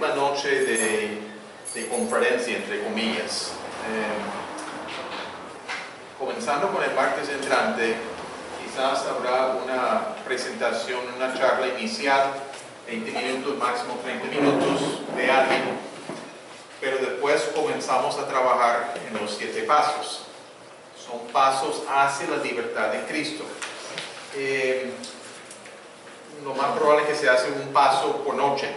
última noche de conferencia, entre comillas. Comenzando con el martes entrante, quizás habrá una presentación, una charla inicial, 20 minutos, máximo 30 minutos de alguien, pero después comenzamos a trabajar en los 7 pasos. Son pasos hacia la libertad en Cristo. Lo más probable es que se hace un paso por noche,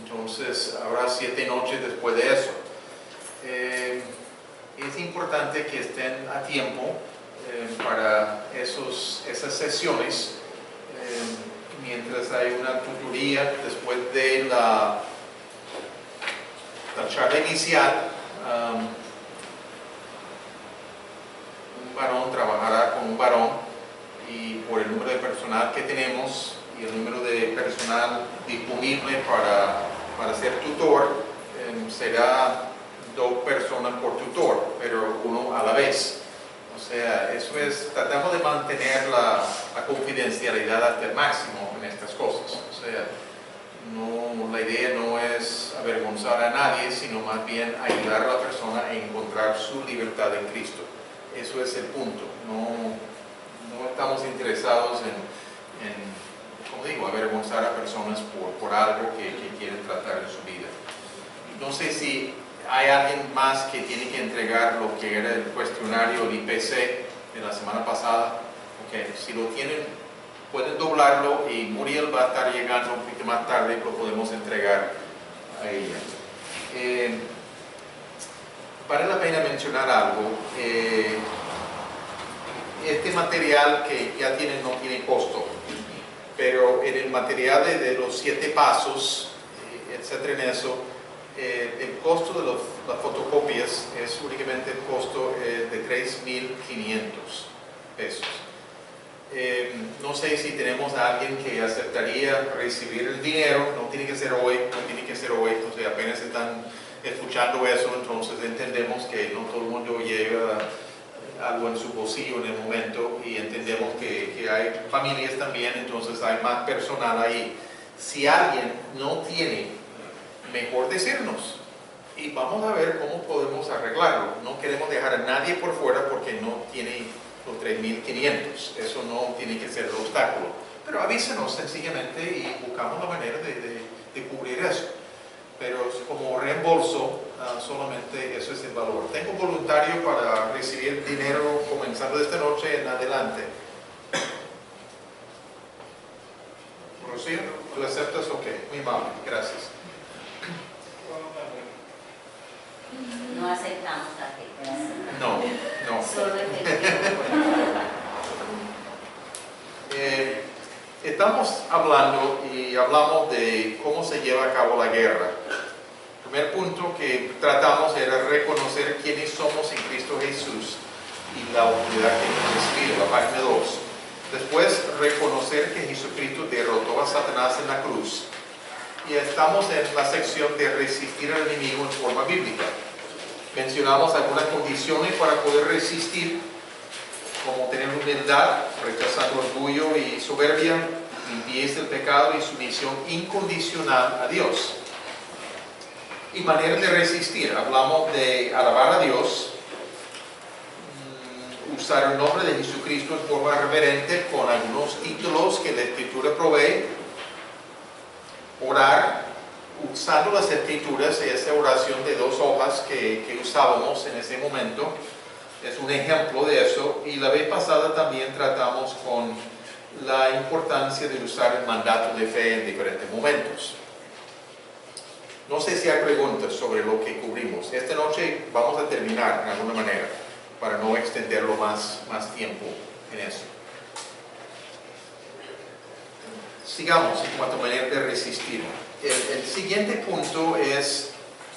entonces habrá 7 noches después de eso. Es importante que estén a tiempo para esas sesiones, mientras hay una tutoría después de la charla inicial. Un varón trabajará con un varón, y por el número de personal que tenemos y el número de personal disponible para ser tutor, será 2 personas por tutor, pero uno a la vez. O sea, eso es, tratamos de mantener la confidencialidad hasta el máximo en estas cosas. O sea, la idea no es avergonzar a nadie, sino más bien ayudar a la persona a encontrar su libertad en Cristo. Eso es el punto. No estamos interesados en, como digo, avergonzar a personas por algo que quieren tratar en su vida. No sé si hay alguien más que tiene que entregar lo que era el cuestionario, el IPC de la semana pasada. Okay. Si lo tienen, pueden doblarlo y Muriel va a estar llegando un poquito más tarde y lo podemos entregar a ella. Vale la pena mencionar algo. Este material que ya tienen no tiene costo, pero en el material de los 7 pasos, etcétera, en eso, el costo de las fotocopias es únicamente el costo de $3,500 pesos. No sé si tenemos a alguien que aceptaría recibir el dinero. No tiene que ser hoy, entonces apenas están escuchando eso, entonces entendemos que no todo el mundo lleva algo en su bolsillo en el momento, y entendemos que hay familias también, entonces hay más personal ahí. Si alguien no tiene, mejor decirnos y vamos a ver cómo podemos arreglarlo. No queremos dejar a nadie por fuera porque no tiene los 3,500. Eso no tiene que ser el obstáculo, pero avísenos sencillamente y buscamos la manera de cubrir eso. Pero como reembolso, solamente eso es el valor. Tengo voluntario para recibir dinero comenzando de esta noche en adelante. Rocío, ¿tú aceptas? Ok, muy amable, gracias. No aceptamos tarjetas. No. Solo efectivo. Estamos hablando y hablamos de cómo se lleva a cabo la guerra. El primer punto que tratamos era reconocer quiénes somos en Cristo Jesús y la autoridad que hemos recibido, la página 2. Después, reconocer que Jesucristo derrotó a Satanás en la cruz. Y estamos en la sección de resistir al enemigo en forma bíblica. Mencionamos algunas condiciones para poder resistir, como tener humildad, rechazando orgullo y soberbia, limpieza del pecado y sumisión incondicional a Dios. Y maneras de resistir, hablamos de alabar a Dios, usar el nombre de Jesucristo en forma reverente con algunos títulos que la Escritura provee, orar usando las Escrituras, esa oración de 2 hojas que usábamos en ese momento es un ejemplo de eso. Y la vez pasada también tratamos con la importancia de usar el mandato de fe en diferentes momentos. No sé si hay preguntas sobre lo que cubrimos. Esta noche vamos a terminar de alguna manera para no extenderlo más tiempo en eso. Sigamos en cuanto a manera de resistir. El siguiente punto es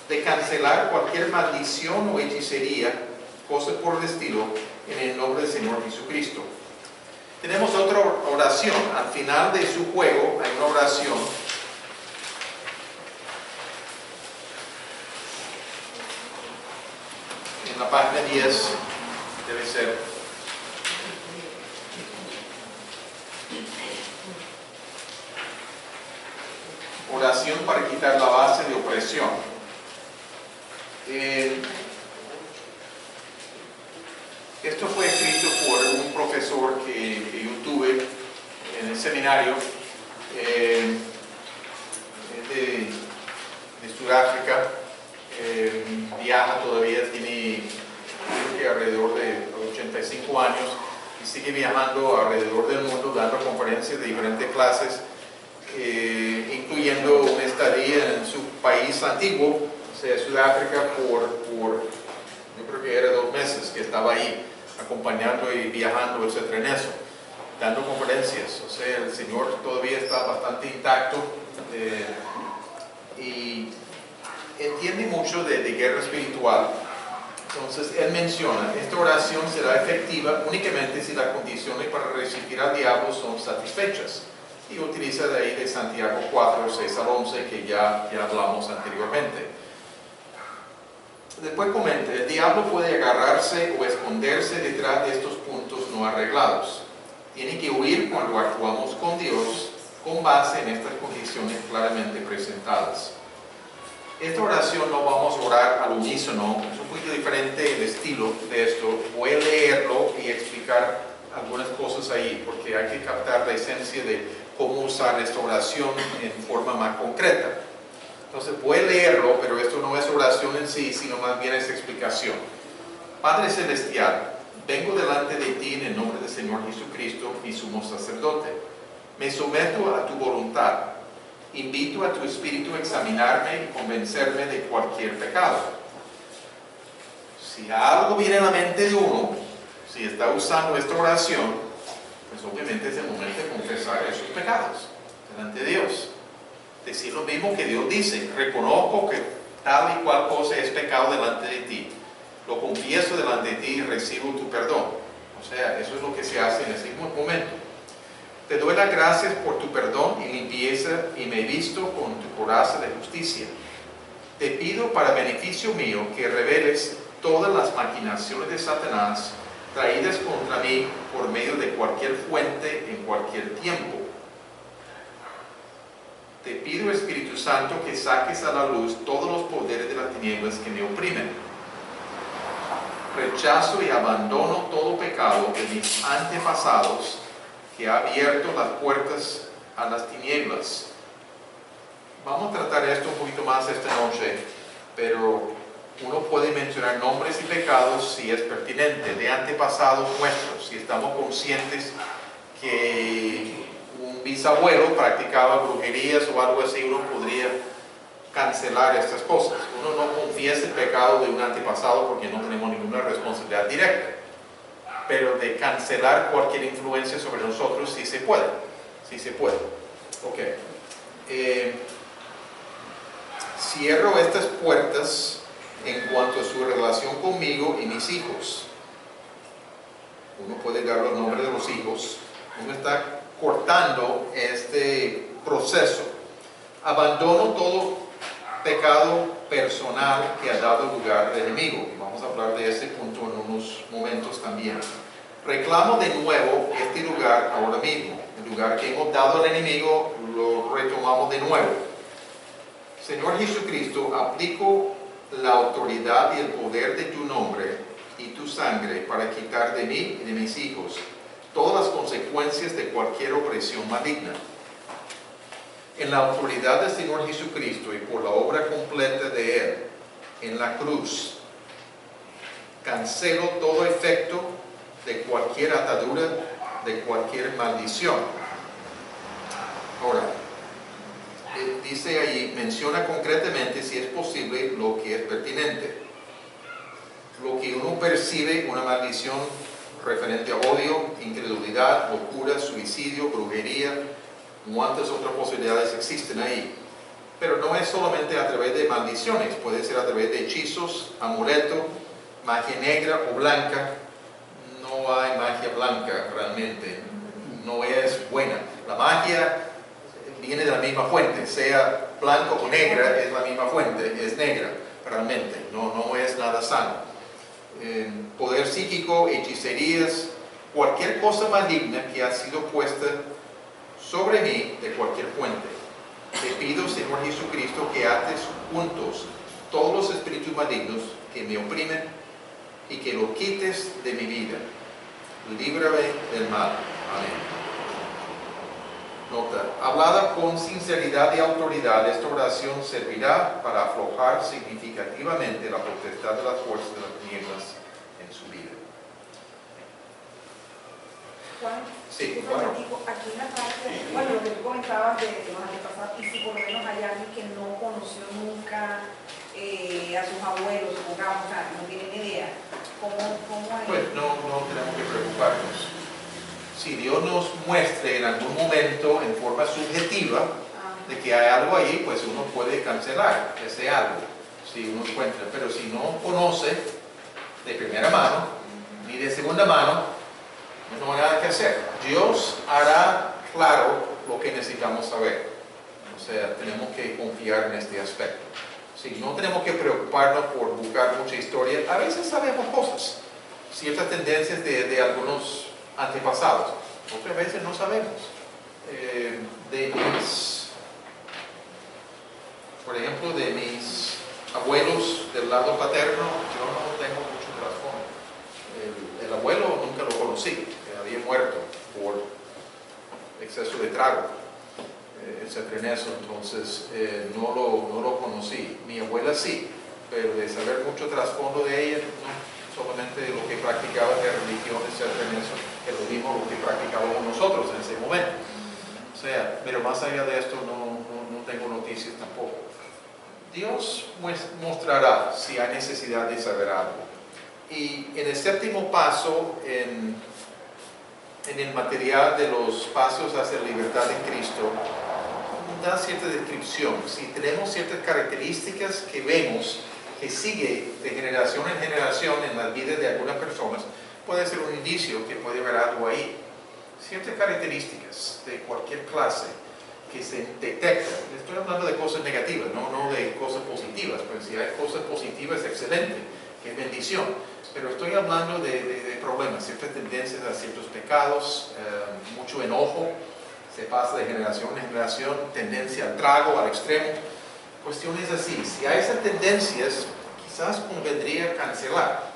de cancelar cualquier maldición o hechicería, cosas por el estilo, en el nombre del Señor Jesucristo. Tenemos otra oración. Al final de su juego hay una oración. En la página 10 debe ser. oración para quitar la base de opresión. Esto fue escrito por un profesor que yo tuve en el seminario de Sudáfrica. Viaja todavía, tiene creo que alrededor de 85 años y sigue viajando alrededor del mundo dando conferencias de diferentes clases, incluyendo una estadía en su país antiguo, o sea, Sudáfrica, por yo creo que era 2 meses que estaba ahí acompañando y viajando, etcétera, en eso, dando conferencias. O sea, el Señor todavía está bastante intacto y entiende mucho de guerra espiritual. Entonces él menciona, esta oración será efectiva únicamente si las condiciones para resistir al diablo son satisfechas, y utiliza de ahí de Santiago 4, 6 al 11 que ya hablamos anteriormente. Después comenta, el diablo puede agarrarse o esconderse detrás de estos puntos no arreglados. Tiene que huir cuando actuamos con Dios con base en estas condiciones claramente presentadas. Esta oración no vamos a orar al unísono, es un poquito diferente el estilo de esto. Voy a leerlo y explicar algunas cosas ahí, porque hay que captar la esencia de cómo usar esta oración en forma más concreta. Entonces voy a leerlo, pero esto no es oración en sí, sino más bien es explicación. Padre Celestial, vengo delante de ti en el nombre del Señor Jesucristo, mi sumo sacerdote. Me someto a tu voluntad. Invito a tu Espíritu a examinarme y convencerme de cualquier pecado. Si algo viene a la mente de uno, si está usando esta oración, pues obviamente es el momento de confesar esos pecados delante de Dios. Decir lo mismo que Dios dice, reconozco que tal y cual cosa es pecado delante de ti. Lo confieso delante de ti y recibo tu perdón. O sea, eso es lo que se hace en ese momento. Te doy las gracias por tu perdón y limpieza y me visto con tu coraza de justicia. Te pido para beneficio mío que reveles todas las maquinaciones de Satanás traídas contra mí por medio de cualquier fuente en cualquier tiempo. Te pido, Espíritu Santo, que saques a la luz todos los poderes de las tinieblas que me oprimen. Rechazo y abandono todo pecado de mis antepasados que ha abierto las puertas a las tinieblas. Vamos a tratar esto un poquito más esta noche, pero uno puede mencionar nombres y pecados si es pertinente, de antepasados nuestros, si estamos conscientes que un bisabuelo practicaba brujerías o algo así, uno podría cancelar estas cosas. Uno no confiesa el pecado de un antepasado porque no tenemos ninguna responsabilidad directa. Pero de cancelar cualquier influencia sobre nosotros sí se puede. Sí se puede. Ok. Cierro estas puertas en cuanto a su relación conmigo y mis hijos. Uno puede dar los nombres de los hijos. Uno está cortando este proceso. Abandono todo pecado personal que ha dado lugar al enemigo. Vamos a hablar de ese punto en unos momentos también. Reclamo de nuevo este lugar ahora mismo. El lugar que hemos dado al enemigo lo retomamos de nuevo. Señor Jesucristo, aplico la autoridad y el poder de tu nombre y tu sangre para quitar de mí y de mis hijos todas las consecuencias de cualquier opresión maligna. En la autoridad del Señor Jesucristo y por la obra completa de Él en la cruz, cancelo todo efecto de cualquier atadura, de cualquier maldición. Ahora, dice allí, menciona concretamente, si es posible, lo que es pertinente. Lo que uno percibe, una maldición referente a odio, incredulidad, locura, suicidio, brujería, cuántas otras posibilidades existen ahí. Pero no es solamente a través de maldiciones, puede ser a través de hechizos, amuleto, magia negra o blanca. No hay magia blanca realmente, no es buena. La magia viene de la misma fuente, sea blanco o negra, es la misma fuente, es negra realmente, no es nada sano. Poder psíquico, hechicerías, cualquier cosa maligna que ha sido puesta sobre mí de cualquier fuente. te pido, Señor Jesucristo, que ates juntos todos los espíritus malignos que me oprimen y que lo quites de mi vida. Líbrame del mal. Amén. Nota, hablada con sinceridad y autoridad, esta oración servirá para aflojar significativamente la potestad de las fuerzas de las tinieblas en su vida. Juan, Sí, bueno. Aquí en la parte, bueno, lo que tú comentabas de los antepasados, y si por lo menos hay alguien que no conoció nunca a sus abuelos, supongamos, o sea, no tiene ni idea, ¿cómo es? Pues no tenemos que preocuparnos. Si Dios nos muestre en algún momento en forma subjetiva de que hay algo ahí, pues uno puede cancelar ese algo, si uno encuentra. Pero si no conoce de primera mano, ni de segunda mano, no hay nada que hacer. Dios hará claro lo que necesitamos saber. O sea, tenemos que confiar en este aspecto. Sí, no tenemos que preocuparnos por buscar mucha historia. A veces sabemos cosas, ciertas tendencias de algunos antepasados. Otras veces no sabemos. Por ejemplo, de mis abuelos del lado paterno, yo no tengo mucho trasfondo. El abuelo nunca lo conocí, había muerto por exceso de trago, etcétera, en eso. Entonces no lo conocí. Mi abuela sí, pero de saber mucho trasfondo de ella, no. Solamente lo que practicaba de religión, etcétera, en eso, que lo mismo lo que practicábamos nosotros en ese momento. O sea, pero más allá de esto no tengo noticias tampoco. Dios mostrará si hay necesidad de saber algo. Y en el séptimo paso, en el material de los pasos hacia la libertad en Cristo, da cierta descripción. Si tenemos ciertas características que vemos que sigue de generación en generación en las vidas de algunas personas, puede ser un indicio que puede haber algo ahí. Ciertas características de cualquier clase que se detectan. Estoy hablando de cosas negativas, no de cosas positivas, pues si hay cosas positivas, excelente, qué bendición. Pero estoy hablando de problemas, ciertas tendencias a ciertos pecados, mucho enojo, se pasa de generación en generación, tendencia al trago, al extremo. Cuestiones así. Si hay esas tendencias, quizás convendría cancelar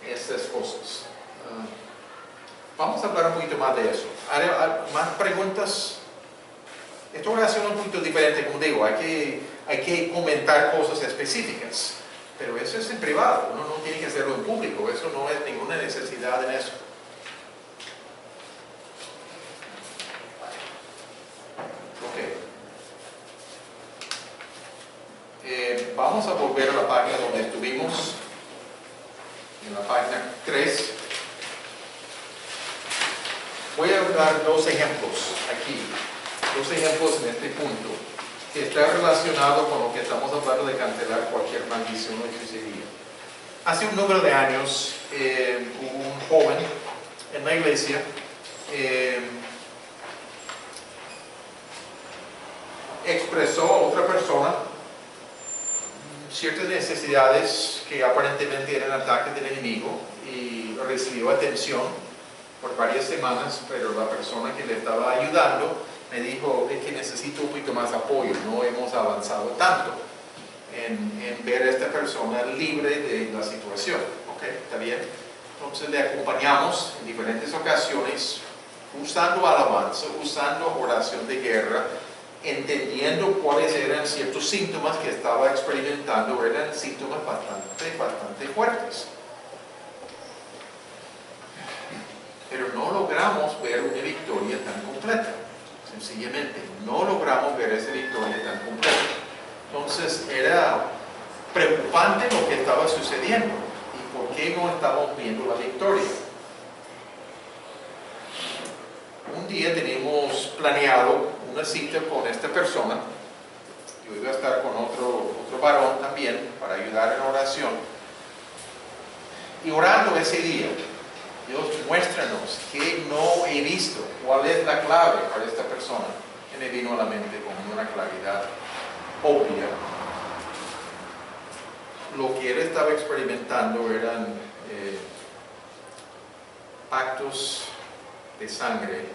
esas cosas. Vamos a hablar un poquito más de eso. ¿Hay más preguntas? Esta oración es un poquito diferente, como digo, hay que comentar cosas específicas, pero eso es en privado, uno no tiene que hacerlo en público, eso no es ninguna necesidad en eso. Vamos a volver a la página donde estuvimos, en la página 3. Voy a dar dos ejemplos aquí, dos ejemplos en este punto, que está relacionado con lo que estamos hablando de cancelar cualquier maldición o hechicería. Hace un número de años, hubo un joven en la iglesia, expresó a otra persona ciertas necesidades que aparentemente eran ataques del enemigo y recibió atención por varias semanas, pero la persona que le estaba ayudando me dijo que necesito un poquito más apoyo, no hemos avanzado tanto en ver a esta persona libre de la situación. ¿Ok? ¿Está bien? Entonces le acompañamos en diferentes ocasiones usando alabanza, usando oración de guerra, entendiendo cuáles eran ciertos síntomas que estaba experimentando, eran síntomas bastante fuertes. Pero no logramos ver una victoria tan completa. Sencillamente, no logramos ver esa victoria tan completa. Entonces, era preocupante lo que estaba sucediendo. ¿Y por qué no estábamos viendo la victoria? Un día teníamos planeado una cita con esta persona. Yo iba a estar con otro varón también para ayudar en oración. Y orando ese día, Dios, muéstranos que no he visto, cuál es la clave para esta persona. Que me vino a la mente con una claridad obvia. Lo que él estaba experimentando eran pactos de sangre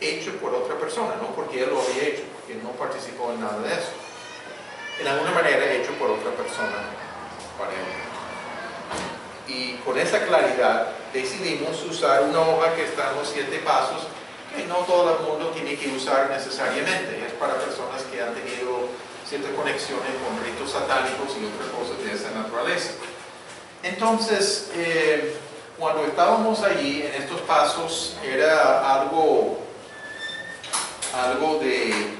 hecho por otra persona, no porque él lo había hecho, porque él no participó en nada de eso. En alguna manera hecho por otra persona para él. Y con esa claridad decidimos usar una hoja que está en los 7 pasos, que no todo el mundo tiene que usar necesariamente, es para personas que han tenido ciertas conexiones con ritos satánicos y otras cosas de esa naturaleza. Entonces, cuando estábamos allí en estos pasos, era algo de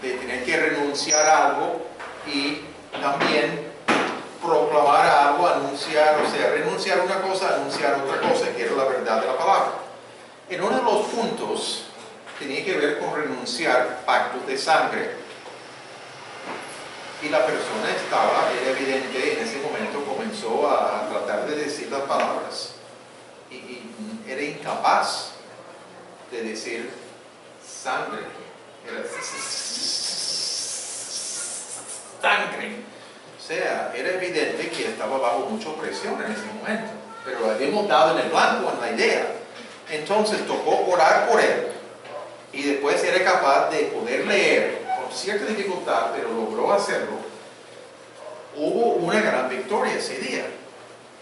tener que renunciar a algo y también proclamar algo, anunciar, o sea, renunciar a una cosa, anunciar otra cosa, que era la verdad de la palabra. En uno de los puntos tenía que ver con renunciar pactos de sangre. Y la persona era evidente, en ese momento comenzó a tratar de decir las palabras y era incapaz de decir sangre. Era sangre. O sea, era evidente que estaba bajo mucha presión en ese momento, pero habíamos dado en el blanco en la idea. Entonces tocó orar por él y después era capaz de poder leer con cierta dificultad, pero logró hacerlo. Hubo una gran victoria ese día,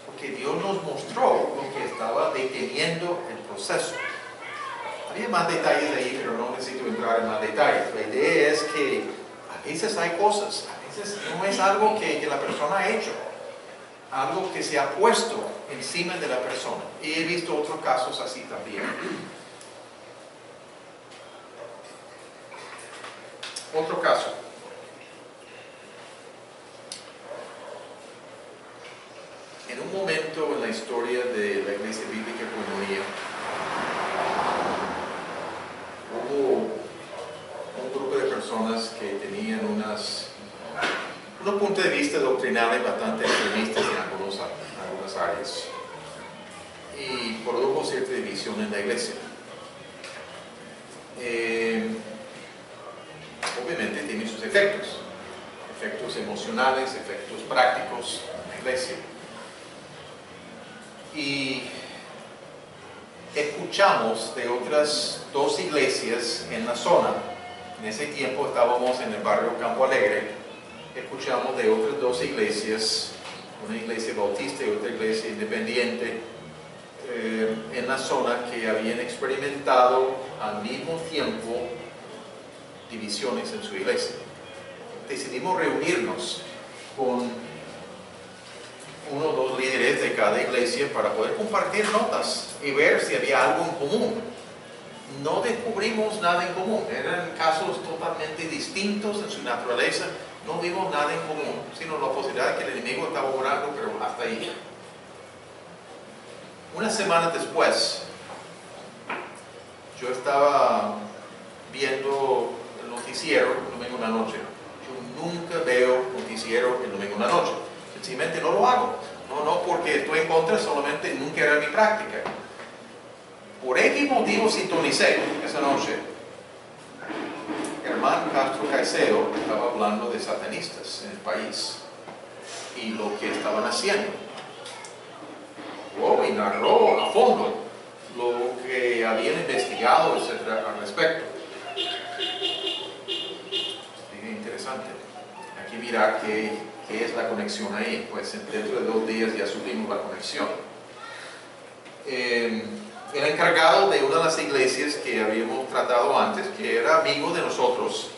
porque Dios nos mostró lo que estaba deteniendo el proceso. Había más detalles ahí, pero no necesito entrar en más detalles. La idea es que a veces hay cosas, a veces no es algo que la persona ha hecho, algo que se ha puesto encima de la persona. Y he visto otros casos así también. Otro caso. En un momento en la historia de la Iglesia Bíblica Comunidad, hubo un grupo de personas que tenían unos puntos de vista doctrinales bastante extremistas en algunas áreas y produjo cierta división en la iglesia. Obviamente tiene sus efectos emocionales, efectos prácticos en la iglesia. Y escuchamos de otras 2 iglesias en la zona. En ese tiempo estábamos en el barrio Campo Alegre. Escuchamos de otras 2 iglesias, una iglesia bautista y otra iglesia independiente, en la zona, que habían experimentado al mismo tiempo divisiones en su iglesia. Decidimos reunirnos con 1 o 2 líderes de cada iglesia para poder compartir notas y ver si había algo en común. No descubrimos nada en común, eran casos totalmente distintos en su naturaleza, no vimos nada en común, sino la posibilidad de que el enemigo estaba obrando, pero hasta ahí. Una semana después, yo estaba viendo el noticiero el domingo en la noche. Yo nunca veo noticiero el domingo en la noche. Sencillamente no lo hago. No porque estoy en contra, solamente nunca era mi práctica. Por X motivo sintonicé esa noche. Hermano Castro Caicedo estaba hablando de satanistas en el país y lo que estaban haciendo. Y narró a fondo lo que habían investigado, etcétera, al respecto. Es interesante. Hay que mirar qué es la conexión ahí. Pues dentro de 2 días ya supimos la conexión. El encargado de una de las iglesias que habíamos tratado antes, que era amigo de nosotros,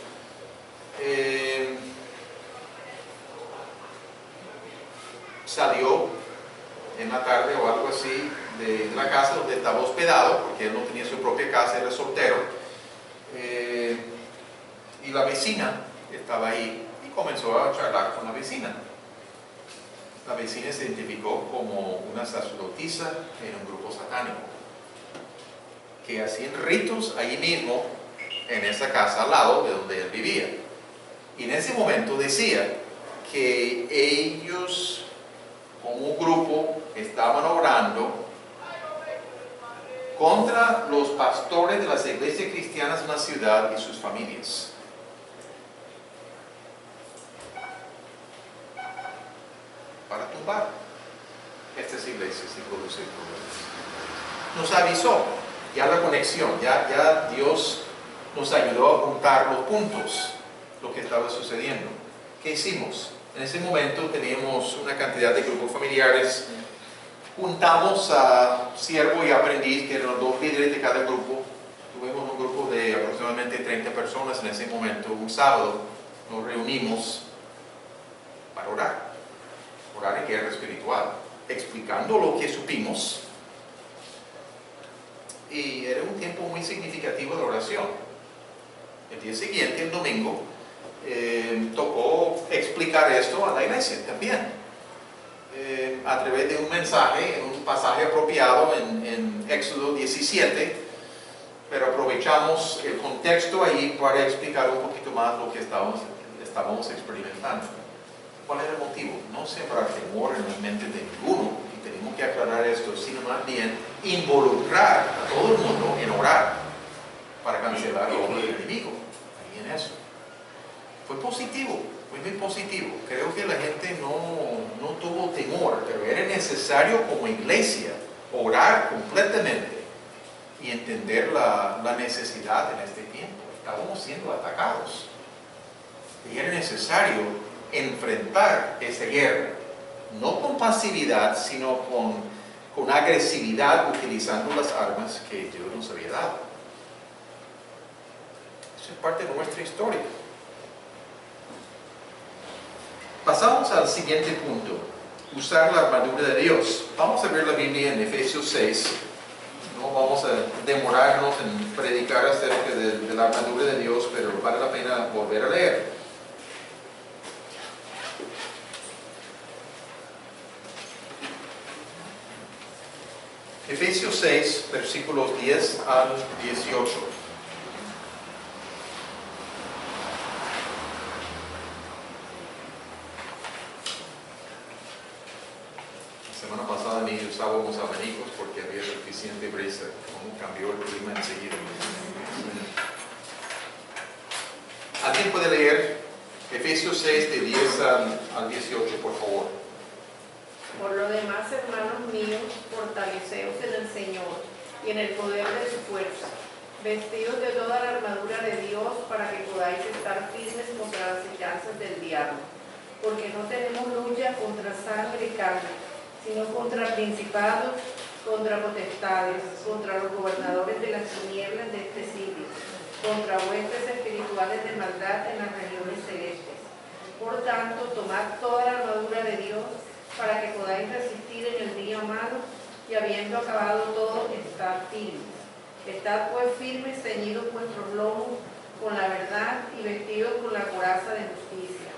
salió en la tarde o algo así de la casa donde estaba hospedado, porque él no tenía su propia casa, era soltero, y la vecina estaba ahí y comenzó a charlar con la vecina. La vecina se identificó como una sacerdotisa en un grupo satánico, que hacían ritos allí mismo, en esa casa al lado de donde él vivía. Y en ese momento decía que ellos, como grupo, estaban orando contra los pastores de las iglesias cristianas en la ciudad y sus familias. Para tumbar estas iglesias y producir problemas. Nos avisó ya la conexión, ya Dios nos ayudó a juntar los puntos, lo que estaba sucediendo. ¿Qué hicimos? En ese momento teníamos una cantidad de grupos familiares. Juntamos a siervo y aprendiz, que eran los dos líderes de cada grupo. Tuvimos un grupo de aproximadamente 30 personas en ese momento. Un sábado nos reunimos para orar. Orar en guerra espiritual, explicando lo que supimos. Y era un tiempo muy significativo de oración. El día siguiente, el domingo, tocó explicar esto a la iglesia también. A través de un mensaje, un pasaje apropiado en Éxodo 17, pero aprovechamos el contexto ahí para explicar un poquito más lo que estábamos experimentando. ¿Cuál era el motivo? No sembrar temor en la mente de ninguno, y tenemos que aclarar esto, sino más bien involucrar a todo el mundo en orar para cancelar la obra del enemigo. Ahí en eso. Fue positivo, fue muy positivo. Creo que la gente no tuvo temor, pero era necesario como iglesia orar completamente y entender la necesidad en este tiempo. Estábamos siendo atacados y era necesario enfrentar esa guerra, no con pasividad, sino con agresividad, utilizando las armas que Dios nos había dado. Eso es parte de nuestra historia. Pasamos al siguiente punto, usar la armadura de Dios. Vamos a ver la Biblia en Efesios 6. No vamos a demorarnos en predicar acerca de la armadura de Dios, pero vale la pena volver a leer. Efesios 6, versículos 10 al 18. La semana pasada ni usábamos abanicos porque había suficiente brisa. ¿Cómo cambió el clima enseguida? ¿Alguien puede leer Efesios 6, de 10 al 18, por favor? Por lo demás, hermanos míos, fortaleceos en el Señor y en el poder de su fuerza, vestidos de toda la armadura de Dios para que podáis estar firmes contra las acechanzas del diablo. Porque no tenemos lucha contra sangre y carne, sino contra principados, contra potestades, contra los gobernadores de las tinieblas de este siglo, contra huestes espirituales de maldad en las regiones celestes. Por tanto, tomad toda la armadura de Dios para que podáis resistir en el día malo y habiendo acabado todo, estar firmes. Estad pues firmes, ceñidos vuestros lomos con la verdad y vestidos con la coraza de justicia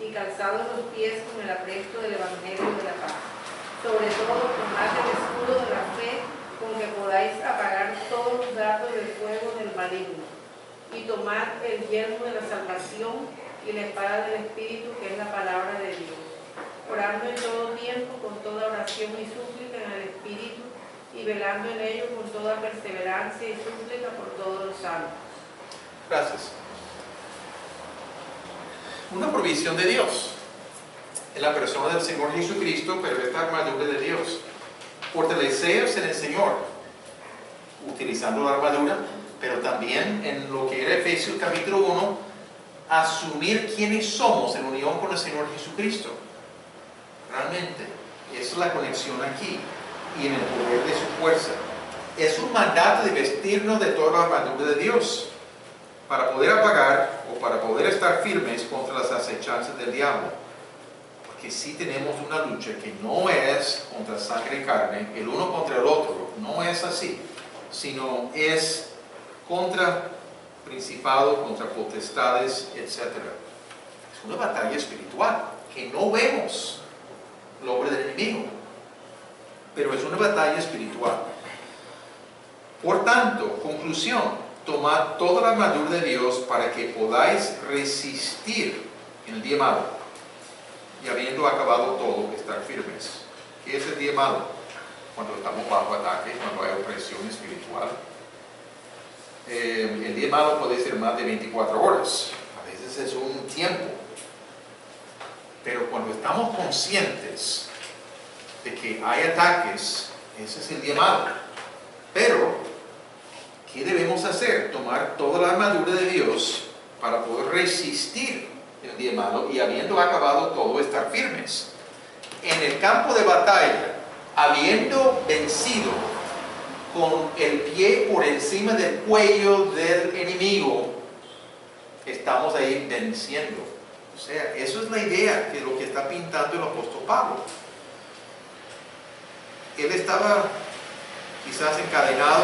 y calzados los pies con el apresto del evangelio de la paz. Sobre todo, tomad el escudo de la fe con que podáis apagar todos los dardos del fuego del maligno y tomad el yelmo de la salvación y la espada del Espíritu, que es la palabra de Dios. Orando en todo tiempo, con toda oración y súplica en el Espíritu, y velando en ello con toda perseverancia y súplica por todos los santos. Gracias. Una provisión de Dios en la persona del Señor Jesucristo, pero esta armadura de Dios. Fortaleceos en el Señor, utilizando la armadura, pero también en lo que era Efesios capítulo 1, asumir quiénes somos en unión con el Señor Jesucristo. Realmente, esa es la conexión aquí, y en el poder de su fuerza. Es un mandato de vestirnos de toda la armadura de Dios, para poder apagar o para poder estar firmes contra las acechanzas del diablo. Porque sí tenemos una lucha que no es contra sangre y carne, el uno contra el otro, no es así, sino es contra principados, contra potestades, etc. Es una batalla espiritual que no vemos la obra del enemigo, pero es una batalla espiritual. Por tanto, conclusión, tomad toda la armadura de Dios para que podáis resistir en el día malo, y habiendo acabado todo, estar firmes. ¿Qué es el día malo? Cuando estamos bajo ataque, cuando hay opresión espiritual. El día malo puede ser más de 24 horas, a veces es un tiempo. Pero cuando estamos conscientes de que hay ataques, ese es el día malo. Pero, ¿qué debemos hacer? Tomar toda la armadura de Dios para poder resistir el día malo y habiendo acabado todo, estar firmes. En el campo de batalla, habiendo vencido con el pie por encima del cuello del enemigo, estamos ahí venciendo. O sea, eso es la idea de lo que está pintando el apóstol Pablo. Él estaba quizás encadenado,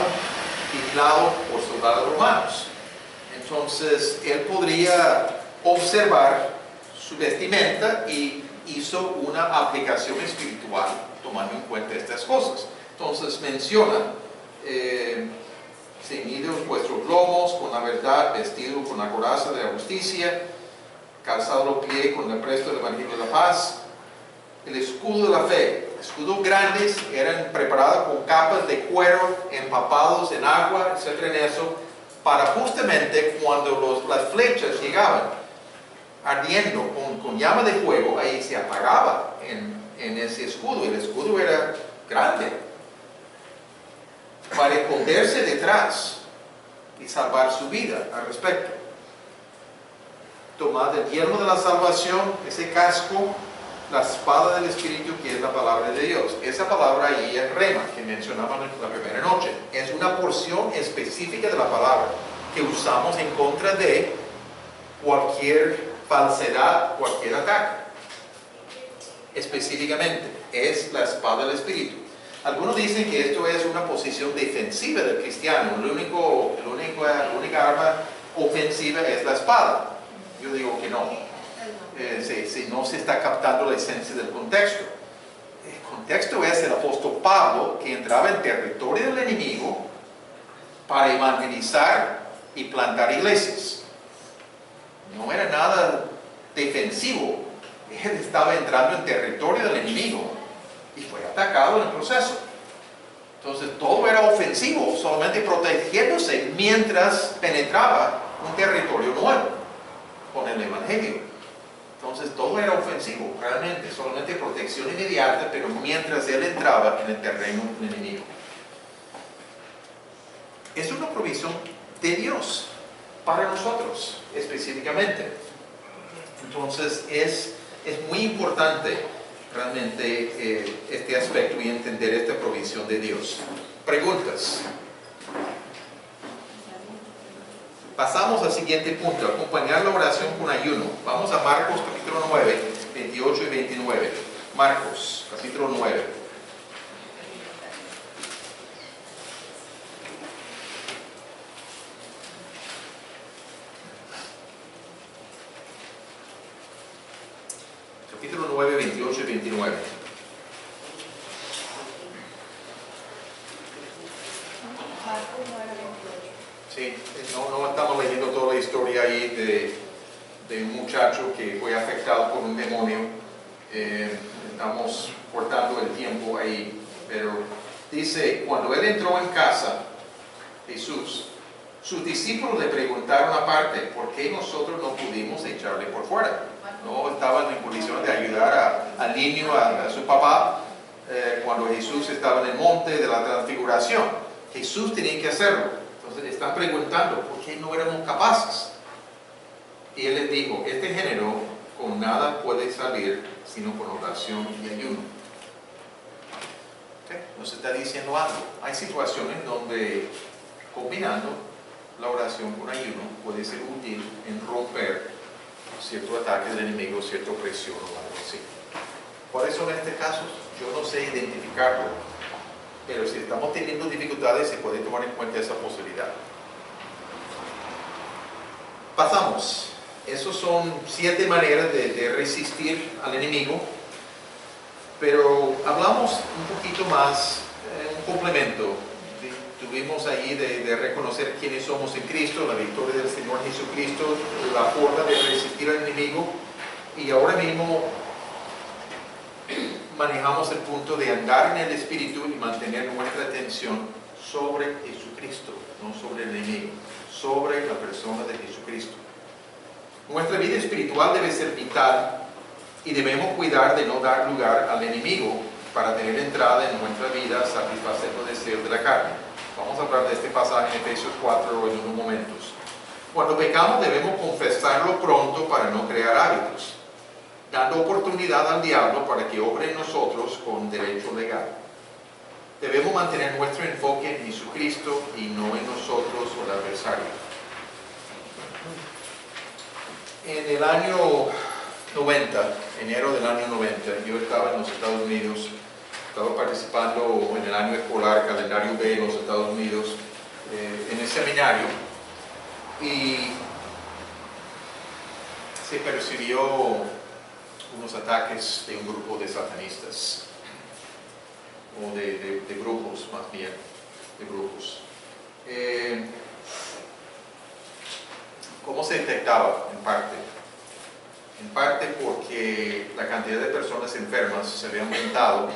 vigilado por soldados romanos. Entonces, él podría observar su vestimenta y hizo una aplicación espiritual tomando en cuenta estas cosas. Entonces, menciona, ceñidos vuestros lomos con la verdad, vestido con la coraza de la justicia, calzado los pies con el presto del evangelio de la paz, el escudo de la fe. Escudos grandes eran preparados con capas de cuero empapados en agua, etcétera, en eso, para justamente cuando las flechas llegaban ardiendo con llama de fuego, ahí se apagaba en ese escudo. El escudo era grande para esconderse detrás y salvar su vida al respecto. Tomad el yelmo de la salvación, ese casco, la espada del Espíritu, que es la palabra de Dios. Esa palabra ahí es rema, que mencionamos la primera noche. Es una porción específica de la palabra que usamos en contra de cualquier falsedad, cualquier ataque. Específicamente, es la espada del Espíritu. Algunos dicen que esto es una posición defensiva del cristiano. La única arma ofensiva es la espada. Yo digo que no. Si no se está captando la esencia del contexto. El contexto es el apóstol Pablo, que entraba en territorio del enemigo para evangelizar y plantar iglesias. No era nada defensivo. Él estaba entrando en territorio del enemigo y fue atacado en el proceso. Entonces todo era ofensivo, solamente protegiéndose mientras penetraba un territorio nuevo con el evangelio. Entonces todo era ofensivo, realmente, solamente protección inmediata, pero mientras él entraba en el terreno del enemigo. Es una provisión de Dios para nosotros, específicamente. Entonces es muy importante realmente este aspecto y entender esta provisión de Dios. Preguntas. Pasamos al siguiente punto, acompañar la oración con ayuno. Vamos a Marcos capítulo 9, 28 y 29. Marcos capítulo 9. Capítulo 9, 28 y 29. Sí, no estamos leyendo toda la historia ahí de un muchacho que fue afectado por un demonio. Estamos cortando el tiempo ahí, pero dice, cuando él entró en casa, Jesús, sus discípulos le preguntaron aparte, ¿por qué nosotros no pudimos echarle por fuera? No estaban en condición de ayudar al niño, a su papá, cuando Jesús estaba en el monte de la transfiguración. Jesús tenía que hacerlo. Entonces están preguntando, ¿por qué no éramos capaces? Y él les dijo, este género con nada puede salir sino con oración y ayuno. ¿Okay? Nos está diciendo algo. Hay situaciones donde combinando la oración con ayuno puede ser útil en romper cierto ataque del enemigo, cierta opresión o algo así. ¿Cuáles son estos casos? Yo no sé identificarlo, pero si estamos teniendo dificultades se puede tomar en cuenta esa posibilidad. Pasamos. Esas son 7 maneras de resistir al enemigo, pero hablamos un poquito más, un complemento. Tuvimos ahí de reconocer quiénes somos en Cristo, la victoria del Señor Jesucristo, la forma de resistir al enemigo, y ahora mismo manejamos el punto de andar en el Espíritu y mantener nuestra atención sobre Jesucristo, no sobre el enemigo, sobre la persona de Jesucristo. Nuestra vida espiritual debe ser vital y debemos cuidar de no dar lugar al enemigo para tener entrada en nuestra vida, satisfacer los deseos de la carne. Vamos a hablar de este pasaje en Efesios 4 en unos momentos. Cuando pecamos debemos confesarlo pronto para no crear hábitos, dando oportunidad al diablo para que obre en nosotros con derecho legal. Debemos mantener nuestro enfoque en Jesucristo y no en nosotros o el adversario. En el año 90, enero del año 90, yo estaba en los Estados Unidos, estaba participando en el año escolar, calendario B en los Estados Unidos, en el seminario, y se percibió unos ataques de un grupo de satanistas, o de grupos más bien, de grupos. ¿Cómo se detectaba en parte? En parte porque la cantidad de personas enfermas se había aumentado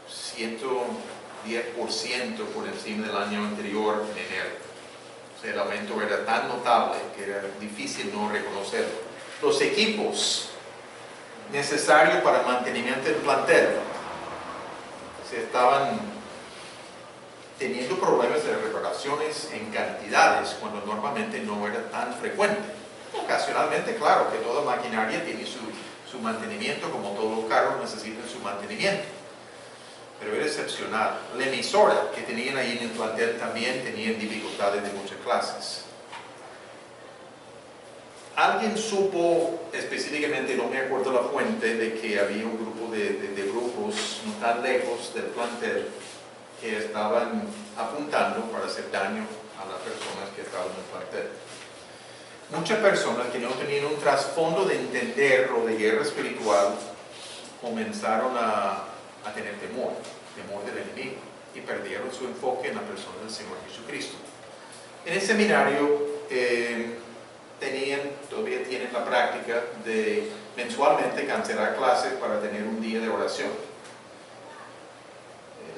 110% por encima del año anterior en enero. O sea, el aumento era tan notable que era difícil no reconocerlo. Los equipos necesarios para mantenimiento del plantel se estaban teniendo problemas de reparaciones en cantidades cuando normalmente no era tan frecuente. Ocasionalmente, claro, que toda maquinaria tiene su mantenimiento, como todos los carros necesitan su mantenimiento, pero era excepcional. La emisora que tenían ahí en el plantel también tenían dificultades de muchas clases. Alguien supo específicamente, no me acuerdo la fuente, de que había un grupo de grupos no tan lejos del plantel que estaban apuntando para hacer daño a las personas que estaban en el plantel. Muchas personas que no tenían un trasfondo de entender o de guerra espiritual comenzaron a tener temor del enemigo, y perdieron su enfoque en la persona del Señor Jesucristo. En el seminario todavía tienen la práctica de mensualmente cancelar clases para tener un día de oración.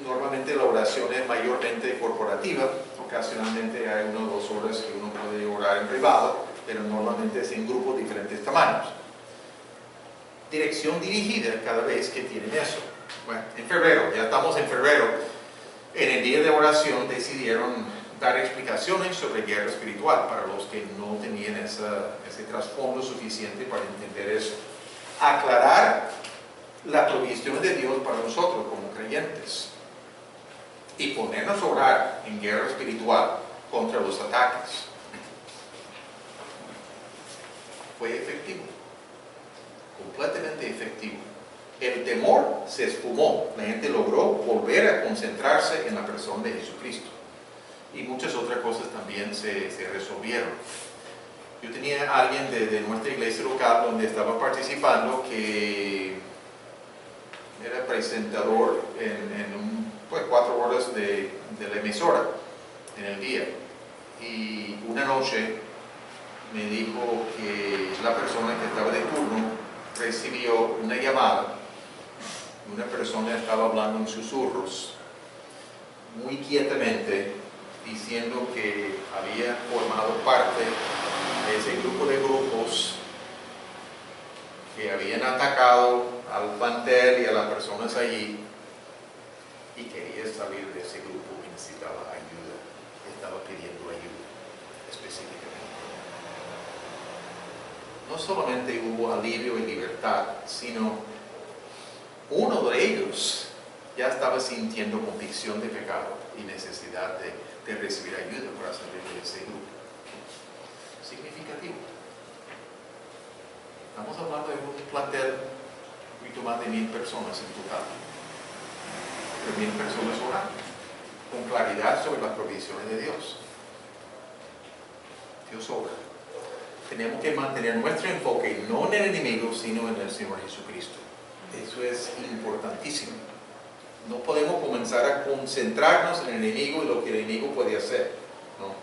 Normalmente la oración es mayormente corporativa, ocasionalmente hay 1 o 2 horas que uno puede orar en privado, pero normalmente es en grupos de diferentes tamaños. Dirección dirigida cada vez que tienen eso. Bueno, en febrero, ya estamos en febrero, en el día de oración decidieron dar explicaciones sobre guerra espiritual para los que no tenían ese trasfondo suficiente para entender eso. Aclarar la provisión de Dios para nosotros como creyentes y ponernos a orar en guerra espiritual contra los ataques. Fue efectivo, completamente efectivo. El temor se esfumó, la gente logró volver a concentrarse en la persona de Jesucristo, y muchas otras cosas también se resolvieron. Yo tenía a alguien de nuestra iglesia local donde estaba participando que era presentador en 4 horas de la emisora en el día, y una noche me dijo que la persona que estaba de turno recibió una llamada. Una persona estaba hablando en susurros, muy quietamente, diciendo que había formado parte de ese grupo de grupos que habían atacado al plantel y a las personas allí, y quería salir de ese grupo y necesitaba ayuda. Estaba pidiendo ayuda específicamente. No solamente hubo alivio y libertad, sino uno de ellos ya estaba sintiendo convicción de pecado y necesidad de recibir ayuda para salir de ese grupo. Significativo. Estamos hablando de un plantel de más de 1000 personas en total. De 1000 personas orando, con claridad sobre las provisiones de Dios. Dios obra. Tenemos que mantener nuestro enfoque no en el enemigo, sino en el Señor Jesucristo. Eso es importantísimo. No podemos comenzar a concentrarnos en el enemigo y lo que el enemigo puede hacer. No.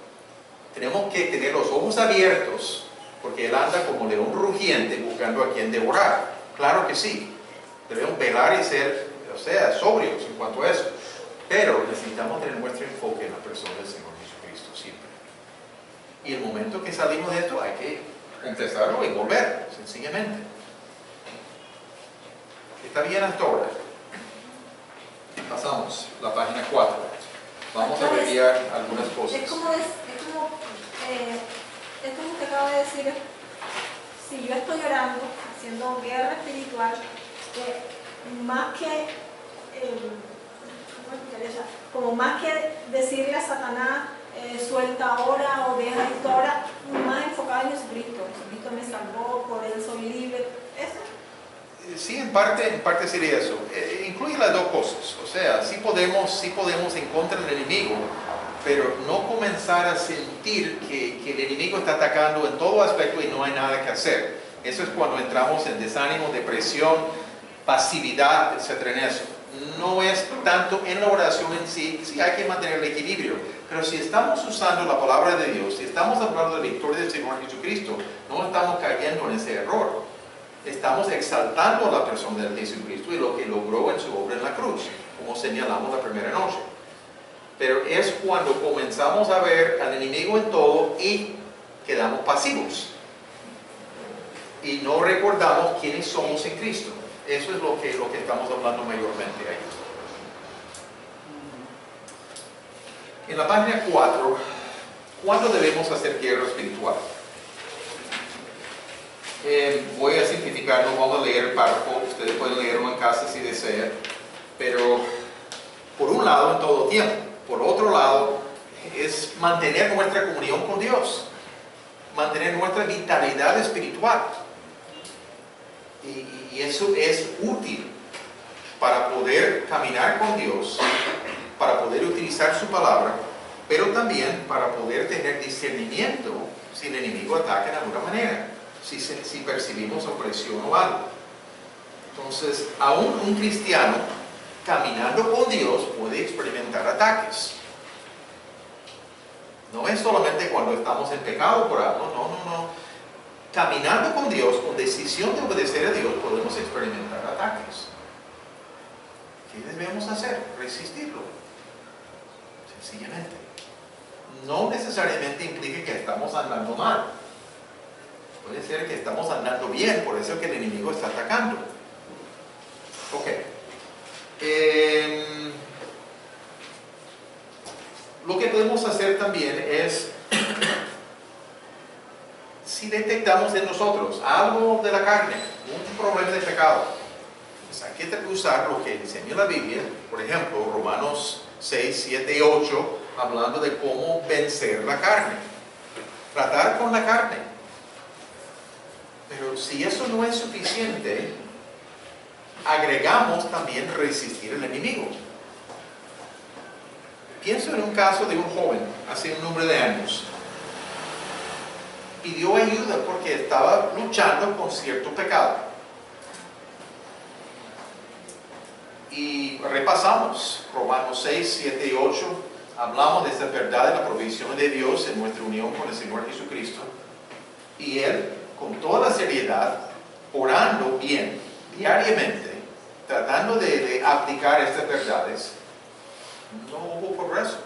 Tenemos que tener los ojos abiertos, porque él anda como león rugiente buscando a quien devorar. Claro que sí. Debemos velar y ser, sobrios en cuanto a eso. Pero necesitamos tener nuestro enfoque en la persona del Señor Jesucristo siempre. Y el momento que salimos de esto hay que confesarlo y volver, sencillamente. ¿Está bien hasta ahora? Pasamos, la página 4. Vamos a abreviar algunas cosas. Es como esto que acabo de decir, si yo estoy orando, haciendo guerra espiritual, más que, como más que decirle a Satanás, suelta ahora o deja esto ahora, más enfocado en Jesucristo. Jesucristo me salvó, por él soy libre. ¿Eso? Sí, en parte sería eso. Incluye las dos cosas. O sea, sí podemos en contra del enemigo, pero no comenzar a sentir que el enemigo está atacando en todo aspecto y no hay nada que hacer. Eso es cuando entramos en desánimo, depresión, pasividad, etc. en eso. No es tanto en la oración en sí, sí hay que mantener el equilibrio, pero si estamos usando la palabra de Dios, si estamos hablando de la victoria del Señor Jesucristo, no estamos cayendo en ese error. Estamos exaltando a la persona de Jesucristo y lo que logró en su obra en la cruz, como señalamos la primera noche. Pero es cuando comenzamos a ver al enemigo en todo y quedamos pasivos. Y no recordamos quiénes somos en Cristo. Eso es lo que estamos hablando mayormente ahí. En la página 4, ¿cuándo debemos hacer guerra espiritual? Voy a simplificar, no vamos a leer el párrafo, ustedes pueden leerlo en casa si desean, pero por un lado en todo tiempo, por otro lado es mantener nuestra comunión con Dios, mantener nuestra vitalidad espiritual, y eso es útil para poder caminar con Dios, para poder utilizar su palabra, pero también para poder tener discernimiento si el enemigo ataca de alguna manera. Si percibimos opresión o algo. Entonces, aún un cristiano caminando con Dios puede experimentar ataques. No es solamente cuando estamos en pecado por algo, no. Caminando con Dios, con decisión de obedecer a Dios, podemos experimentar ataques. ¿Qué debemos hacer? Resistirlo. Sencillamente. No necesariamente implica que estamos andando mal. Puede ser que estamos andando bien, por eso es que el enemigo está atacando. Ok. Lo que podemos hacer también es, si detectamos en nosotros algo de la carne, un problema de pecado, pues hay que usar lo que enseña la Biblia, por ejemplo, Romanos 6, 7 y 8, hablando de cómo vencer la carne. Tratar con la carne. Pero si eso no es suficiente, agregamos también resistir al enemigo. Pienso en un caso de un joven, hace un número de años. Pidió ayuda porque estaba luchando con cierto pecado. Y repasamos Romanos 6, 7 y 8. Hablamos de esta verdad de la provisión de Dios en nuestra unión con el Señor Jesucristo. Y él, con toda la seriedad, orando bien, diariamente, tratando de aplicar estas verdades, no hubo progreso.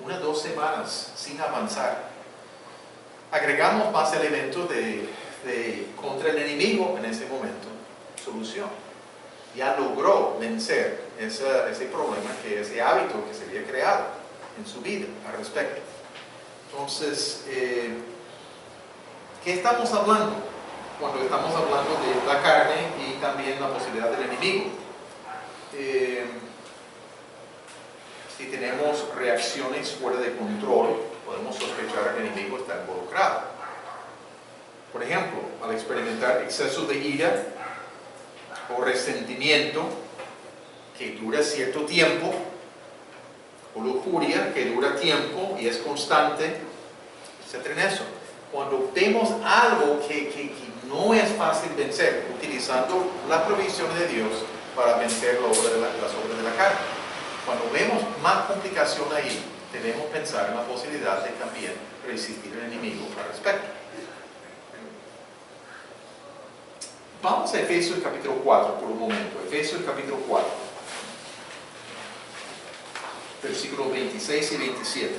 1 o 2 semanas sin avanzar. Agregamos más elementos contra el enemigo en ese momento. Solución. Ya logró vencer ese problema, ese hábito que se había creado en su vida al respecto. Entonces, ¿qué estamos hablando cuando estamos hablando de la carne y también la posibilidad del enemigo? Si tenemos reacciones fuera de control, podemos sospechar que el enemigo está involucrado. Por ejemplo, al experimentar exceso de ira o resentimiento que dura cierto tiempo, o lujuria que dura tiempo y es constante, etc. en eso. Cuando vemos algo que no es fácil vencer, utilizando la provisión de Dios para vencer las obras de la carne. Cuando vemos más complicación ahí, debemos pensar en la posibilidad de también resistir al enemigo al respecto. Vamos a Efesios capítulo 4 por un momento. Efesios capítulo 4, versículos 26 y 27.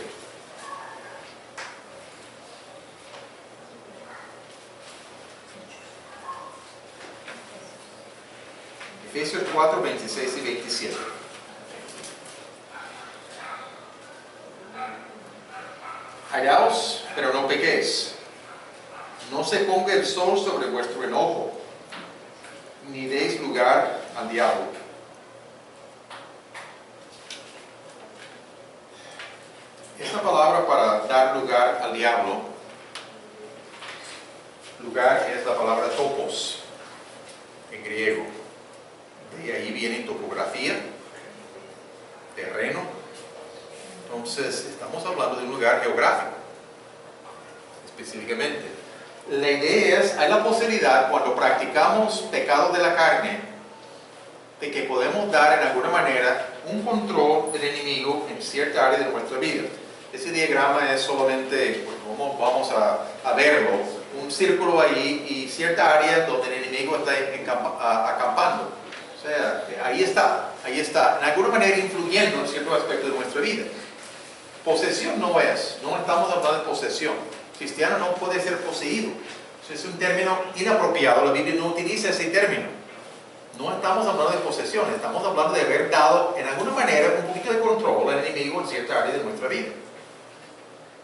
Efesios 4, 26 y 27. Callaos, pero no pequéis. No se ponga el sol sobre vuestro enojo, ni deis lugar al diablo. Esta palabra para dar lugar al diablo, lugar es la palabra topos en griego. Y ahí viene topografía, terreno. Entonces estamos hablando de un lugar geográfico, específicamente. La idea es, hay la posibilidad cuando practicamos pecados de la carne, de que podemos dar en alguna manera un control del enemigo en cierta área de nuestra vida. Ese diagrama es solamente, pues, vamos a verlo, un círculo ahí y cierta área donde el enemigo está acampando. O sea, ahí está, en alguna manera influyendo en ciertos aspectos de nuestra vida. Posesión no estamos hablando de posesión. Cristiano no puede ser poseído. Eso es un término inapropiado, la Biblia no utiliza ese término. No estamos hablando de posesión, estamos hablando de haber dado en alguna manera un poquito de control al enemigo en cierta área de nuestra vida.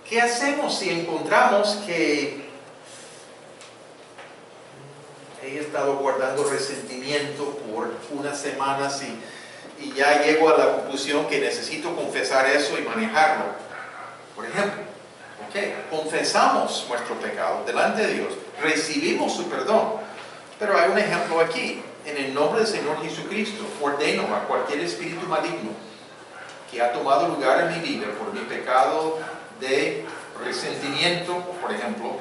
¿Qué hacemos si encontramos que he estado guardando resentimiento por unas semanas y ya llego a la conclusión que necesito confesar eso y manejarlo? Por ejemplo, confesamos nuestro pecado delante de Dios, recibimos su perdón, pero hay un ejemplo aquí. En el nombre del Señor Jesucristo, ordeno a cualquier espíritu maligno que ha tomado lugar en mi vida por mi pecado de resentimiento, por ejemplo,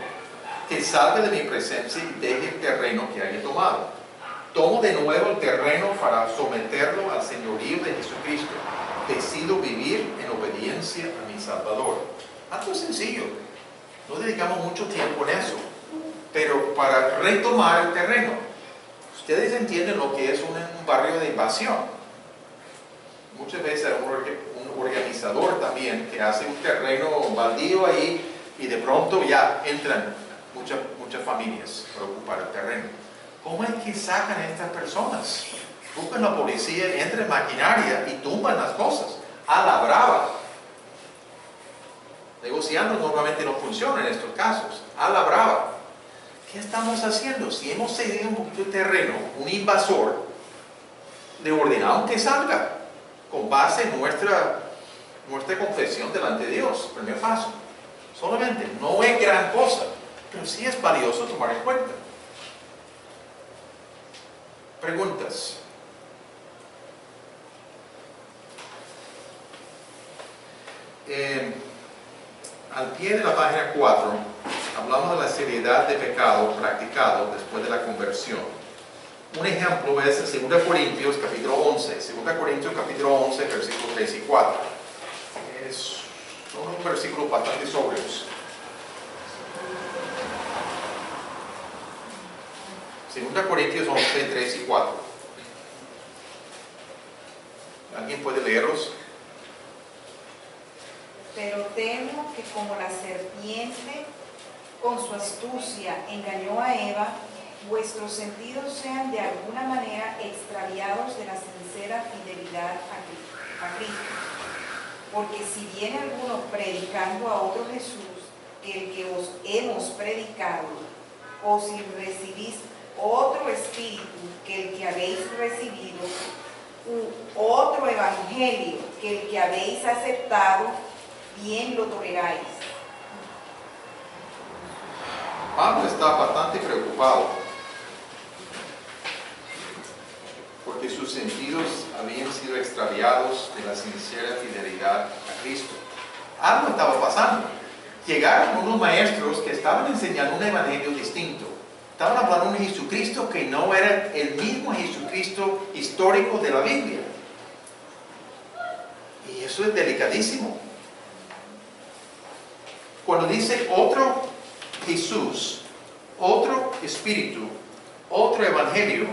que salga de mi presencia y deje el terreno que haya tomado. Tomo de nuevo el terreno para someterlo al señorío de Jesucristo. Decido vivir en obediencia a mi Salvador. Algo sencillo. No dedicamos mucho tiempo en eso. Pero para retomar el terreno, ustedes entienden lo que es un barrio de invasión. Muchas veces hay un organizador también que hace un terreno baldío ahí y de pronto ya entran muchas familias para ocupar el terreno. ¿Cómo es que sacan a estas personas? Buscan la policía, entran en maquinaria y tumban las cosas a la brava. Negociando normalmente no funciona en estos casos, a la brava. ¿Qué estamos haciendo? Si hemos cedido un poquito de terreno, un invasor, le ordenamos que salga con base en nuestra confesión delante de Dios. Primer paso. Solamente, no es gran cosa, pero sí es valioso tomar en cuenta. Preguntas. Al pie de la página 4, hablamos de la seriedad de pecado practicado después de la conversión. Un ejemplo es en 2 Corintios capítulo 11, 2 Corintios capítulo 11, versículos 3 y 4. Son unos versículos bastante sobrios. 2 Corintios 11, 3 y 4. ¿Alguien puede leerlos? Pero temo que como la serpiente con su astucia engañó a Eva, vuestros sentidos sean de alguna manera extraviados de la sincera fidelidad a Cristo. Porque si viene alguno predicando a otro Jesús que el que os hemos predicado, o si recibís otro espíritu que el que habéis recibido, u otro evangelio que el que habéis aceptado, bien lo toleráis. Pablo está bastante preocupado porque sus sentidos habían sido extraviados de la sincera fidelidad a Cristo. Algo estaba pasando. Llegaron unos maestros que estaban enseñando un evangelio distinto. Estaban hablando de un Jesucristo que no era el mismo Jesucristo histórico de la Biblia. Y eso es delicadísimo. Cuando dice otro Jesús, otro Espíritu, otro Evangelio,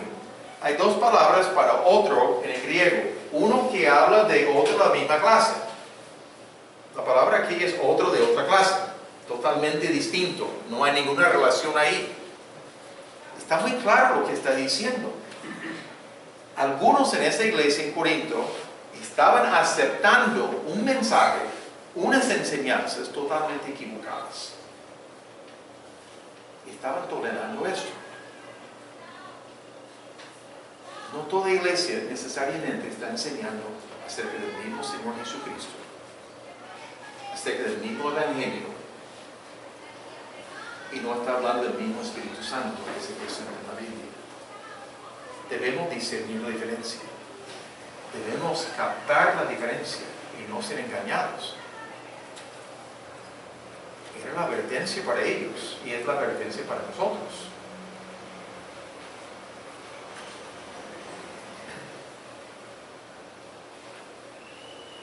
hay dos palabras para otro en el griego. Uno que habla de otro de la misma clase. La palabra aquí es otro de otra clase, totalmente distinto. No hay ninguna relación ahí. Está muy claro lo que está diciendo. Algunos en esa iglesia en Corinto estaban aceptando un mensaje unas enseñanzas totalmente equivocadas. Y estaban tolerando esto. No toda iglesia necesariamente está enseñando acerca del mismo Señor Jesucristo, acerca del mismo Evangelio, y no está hablando del mismo Espíritu Santo que se presenta en la Biblia. Debemos discernir la diferencia. Debemos captar la diferencia y no ser engañados. Era la advertencia para ellos y es la advertencia para nosotros.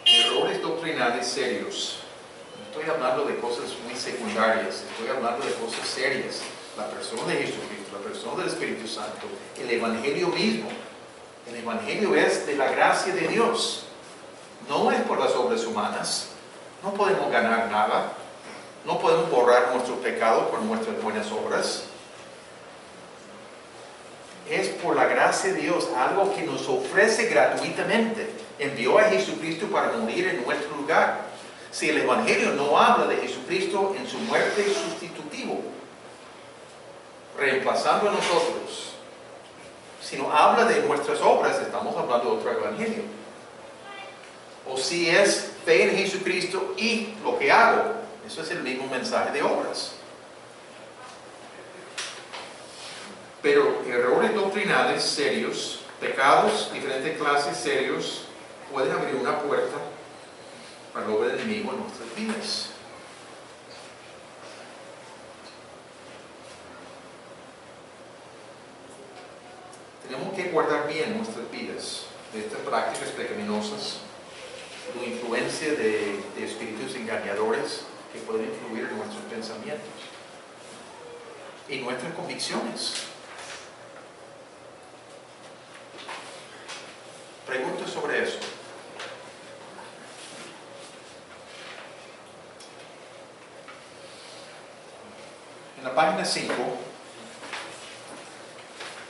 Errores doctrinales serios. No estoy hablando de cosas muy secundarias, estoy hablando de cosas serias. La persona de Jesucristo, la persona del Espíritu Santo, el Evangelio mismo. El Evangelio es de la gracia de Dios. No es por las obras humanas. No podemos ganar nada. No podemos borrar nuestros pecados con nuestras buenas obras. Es por la gracia de Dios, algo que nos ofrece gratuitamente. Envió a Jesucristo para morir en nuestro lugar. Si el Evangelio no habla de Jesucristo en su muerte sustitutivo, reemplazando a nosotros, sino habla de nuestras obras, estamos hablando de otro Evangelio. O si es fe en Jesucristo y lo que hago, eso es el mismo mensaje de obras. Pero errores doctrinales serios, pecados, diferentes clases serios, pueden abrir una puerta para la obra del enemigo en nuestras vidas. Tenemos que guardar bien nuestras vidas de estas prácticas pecaminosas, la influencia de espíritus engañadores que pueden influir en nuestros pensamientos y nuestras convicciones. Preguntas sobre eso. En la página 5,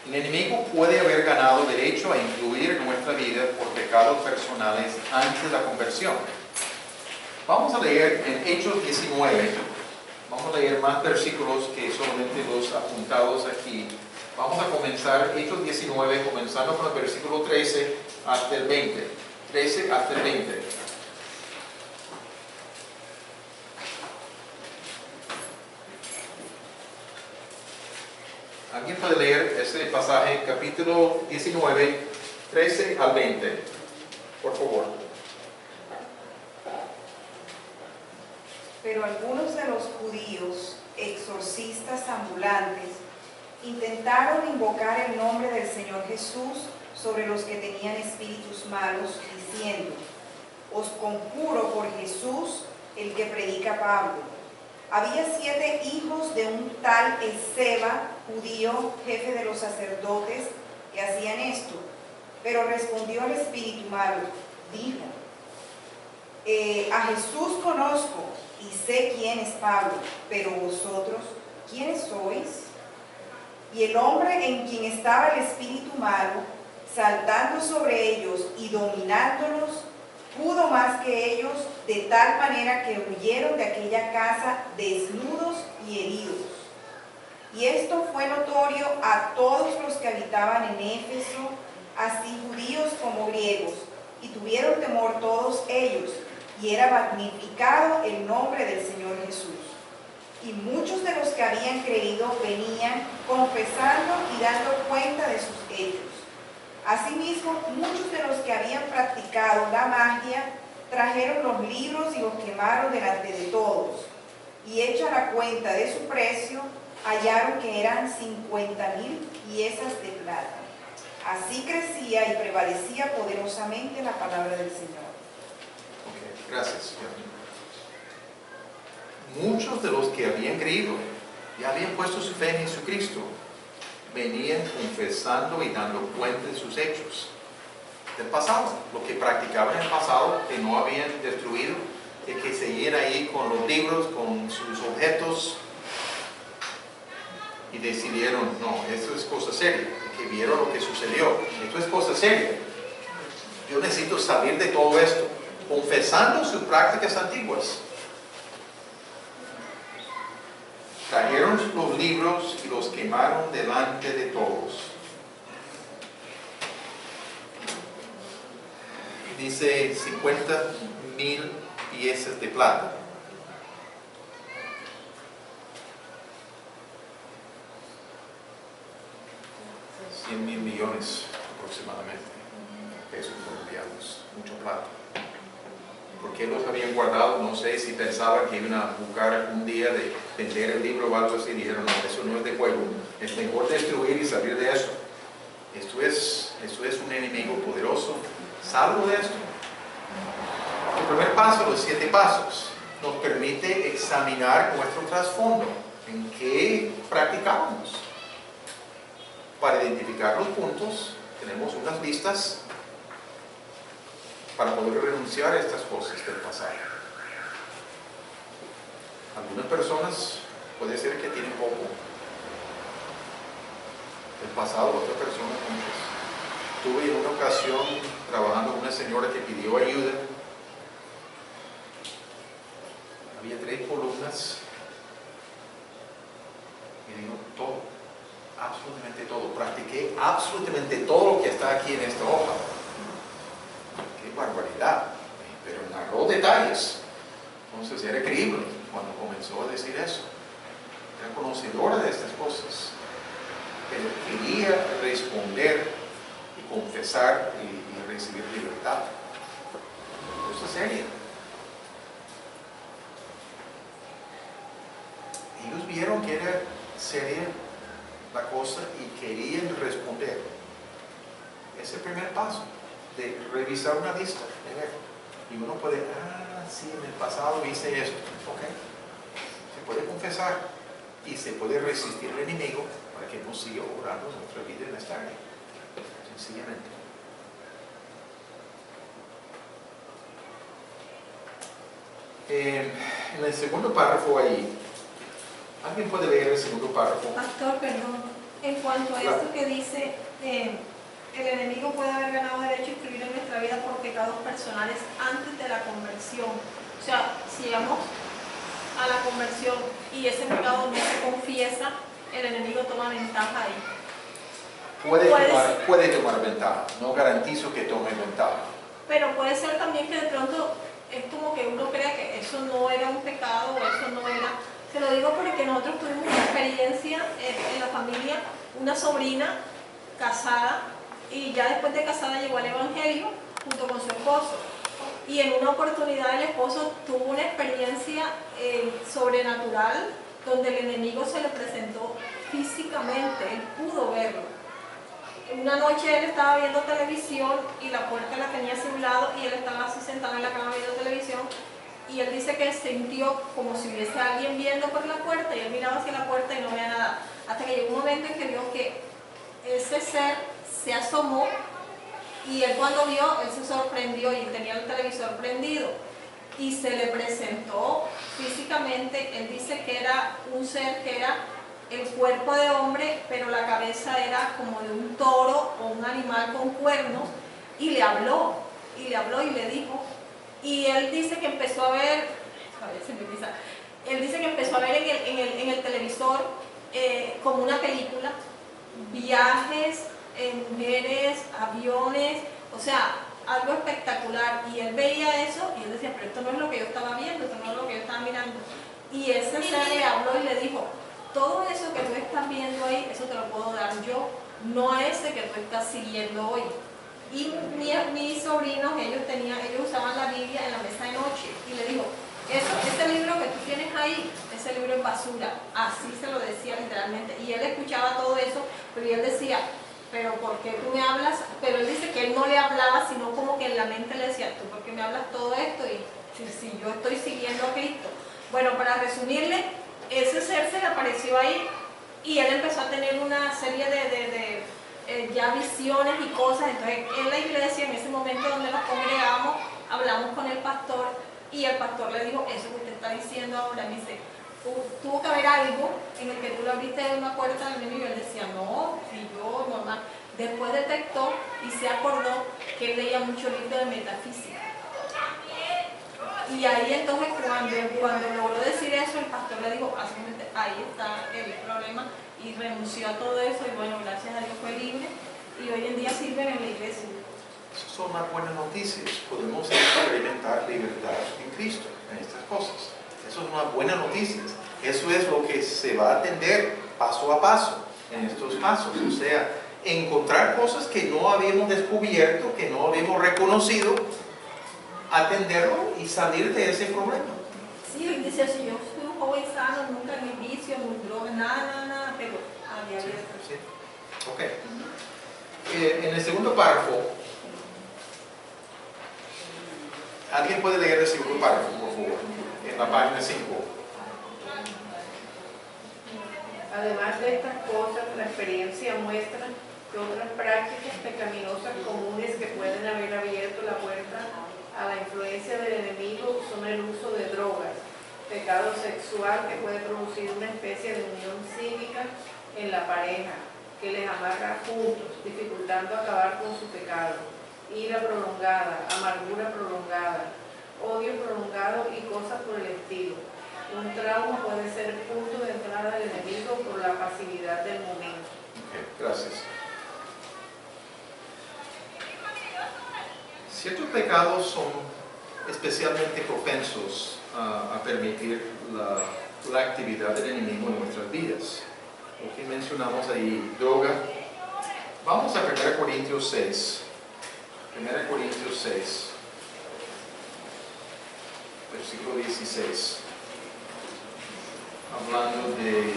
el enemigo puede haber ganado derecho a influir en nuestra vida por pecados personales antes de la conversión. Vamos a leer en Hechos 19, vamos a leer más versículos que solamente los apuntados aquí. Vamos a comenzar Hechos 19, comenzando con el versículo 13 hasta el 20. 13 hasta el 20. ¿Alguien puede leer ese pasaje, capítulo 19, 13 al 20? Por favor. Pero algunos de los judíos, exorcistas ambulantes, intentaron invocar el nombre del Señor Jesús sobre los que tenían espíritus malos, diciendo: os conjuro por Jesús, el que predica Pablo. Había 7 hijos de un tal Esceva, judío, jefe de los sacerdotes, que hacían esto. Pero respondió el espíritu malo, dijo: a Jesús conozco y sé quién es Pablo, pero vosotros, ¿quiénes sois? Y el hombre en quien estaba el espíritu malo, saltando sobre ellos y dominándolos, pudo más que ellos, de tal manera que huyeron de aquella casa desnudos y heridos. Y esto fue notorio a todos los que habitaban en Éfeso, así judíos como griegos, y tuvieron temor todos ellos, y era magnificado el nombre del Señor Jesús. Y muchos de los que habían creído venían confesando y dando cuenta de sus hechos. Asimismo, muchos de los que habían practicado la magia trajeron los libros y los quemaron delante de todos. Y hecha la cuenta de su precio, hallaron que eran 50,000 piezas de plata. Así crecía y prevalecía poderosamente la palabra del Señor. Ok, gracias. Muchos de los que habían creído ya habían puesto su fe en Jesucristo. Venían confesando y dando cuenta de sus hechos del pasado, lo que practicaban en el pasado, que no habían destruido, de que seguían ahí con los libros, con sus objetos, y decidieron: no, esto es cosa seria, que vieron lo que sucedió, esto es cosa seria, yo necesito salir de todo esto, confesando sus prácticas antiguas. Trajeron los libros y los quemaron delante de todos. Dice 50,000 piezas de plata. $100,000 millones aproximadamente, pesos colombianos, mucho plata. ¿Por qué los habían guardado? No sé si pensaban que iban a buscar algún día de vender el libro o algo así. Dijeron, no, eso no es de juego, es mejor destruir y salir de eso. Esto es un enemigo poderoso. Salvo de esto. El primer paso, los 7 pasos, nos permite examinar nuestro trasfondo, en qué practicamos. Para identificar los puntos, tenemos unas listas para poder renunciar a estas cosas del pasado. Algunas personas puede ser que tienen poco del pasado, otras personas muchas. Tuve en una ocasión trabajando con una señora que pidió ayuda. Había 3 columnas y digo todo, absolutamente todo. Practiqué absolutamente todo lo que está aquí en esta hoja. ¡Qué barbaridad! Pero narró detalles. Entonces era creíble cuando comenzó a decir eso. Era conocedora de estas cosas, pero quería responder y confesar y recibir libertad. Cosa seria. Ellos vieron que era seria la cosa y querían responder. Es el primer paso de revisar una lista, de ver. Y uno puede, sí, en el pasado hice esto. Ok. Se puede confesar y se puede resistir al enemigo para que no siga obrando nuestra vida en esta área. Sencillamente. En el segundo párrafo ahí, ¿alguien puede leer el segundo párrafo? Pastor, perdón. En cuanto a esto que dice, el enemigo puede haber ganado derecho a influir en nuestra vida por pecados personales antes de la conversión. O sea, si llegamos a la conversión y ese pecado no se confiesa, el enemigo toma ventaja ahí. Puede tomar ventaja, no garantizo que tome ventaja. Pero puede ser también que de pronto es como que uno crea que eso no era un pecado o eso no era. Se lo digo porque nosotros tuvimos una experiencia en la familia, una sobrina casada, y ya después de casada llegó al evangelio junto con su esposo. Y en una oportunidad el esposo tuvo una experiencia sobrenatural donde el enemigo se le presentó físicamente, él pudo verlo. Una noche él estaba viendo televisión y la puerta la tenía hacia un lado y él estaba así sentado en la cama viendo televisión, y él dice que sintió como si hubiese alguien viendo por la puerta, y él miraba hacia la puerta y no veía nada, hasta que llegó un momento en que vio que ese ser se asomó, y él cuando vio, él se sorprendió y tenía el televisor prendido y se le presentó físicamente. Él dice que era un ser que era el cuerpo de hombre, pero la cabeza era como de un toro o un animal con cuernos, y le habló y le dijo, y él dice que empezó a ver, él dice que empezó a ver en el televisor como una película, viajes, mujeres, aviones, o sea, algo espectacular, y él veía eso y él decía, pero esto no es lo que yo estaba viendo, esto no es lo que yo estaba mirando, y ese ser le habló y le dijo, todo eso que tú estás viendo ahí, eso te lo puedo dar yo, no a ese que tú estás siguiendo hoy. Y mis sobrinos, ellos usaban la Biblia en la mesa de noche, y le dijo, ese libro que tú tienes ahí, ese libro es basura, así se lo decía literalmente, y él escuchaba todo eso, pero él decía, pero ¿por qué tú me hablas? Pero él dice que él no le hablaba, sino como que en la mente le decía, ¿tú por qué me hablas todo esto? Y si yo estoy siguiendo a Cristo. Bueno, para resumirle, ese ser se le apareció ahí, y él empezó a tener una serie de ya visiones y cosas. Entonces en la iglesia, en ese momento donde nos congregamos, hablamos con el pastor, y el pastor le dijo, eso que usted está diciendo ahora, me dice, tuvo que haber algo en el que tú le abriste una puerta al enemigo, y él decía, no, y yo normal. Después detectó y se acordó que él leía mucho libro de metafísica, Y ahí entonces cuando logró decir eso, el pastor le dijo, básicamente ahí está el problema, y renunció a todo eso, y bueno, gracias a Dios fue libre, y hoy en día sirven en la iglesia. Esas son unas buenas noticias. Podemos experimentar libertad en Cristo, en estas cosas. Eso es una buena noticia. Eso es lo que se va a atender paso a paso en estos pasos. O sea, encontrar cosas que no habíamos descubierto, que no habíamos reconocido, atenderlo y salir de ese problema. Sí, él decía, si yo fui un joven sano, nunca ni vicio, ni droga, nada, pero había abierto. Sí. Ok. En el segundo párrafo, ¿alguien puede leer el segundo párrafo, por favor? En la página 5. Además de estas cosas, la experiencia muestra que otras prácticas pecaminosas comunes que pueden haber abierto la puerta a la influencia del enemigo son el uso de drogas, pecado sexual que puede producir una especie de unión cívica en la pareja, que les amarra juntos, dificultando acabar con su pecado, ira prolongada, amargura prolongada, odio prolongado y cosas por el estilo. Un trauma puede ser punto de entrada del enemigo por la pasividad del momento. Okay, gracias. Ciertos pecados son especialmente propensos a permitir la actividad del enemigo en nuestras vidas. Lo que mencionamos ahí, droga. Vamos a 1 Corintios 6. 1 Corintios 6, versículo 16. Hablando de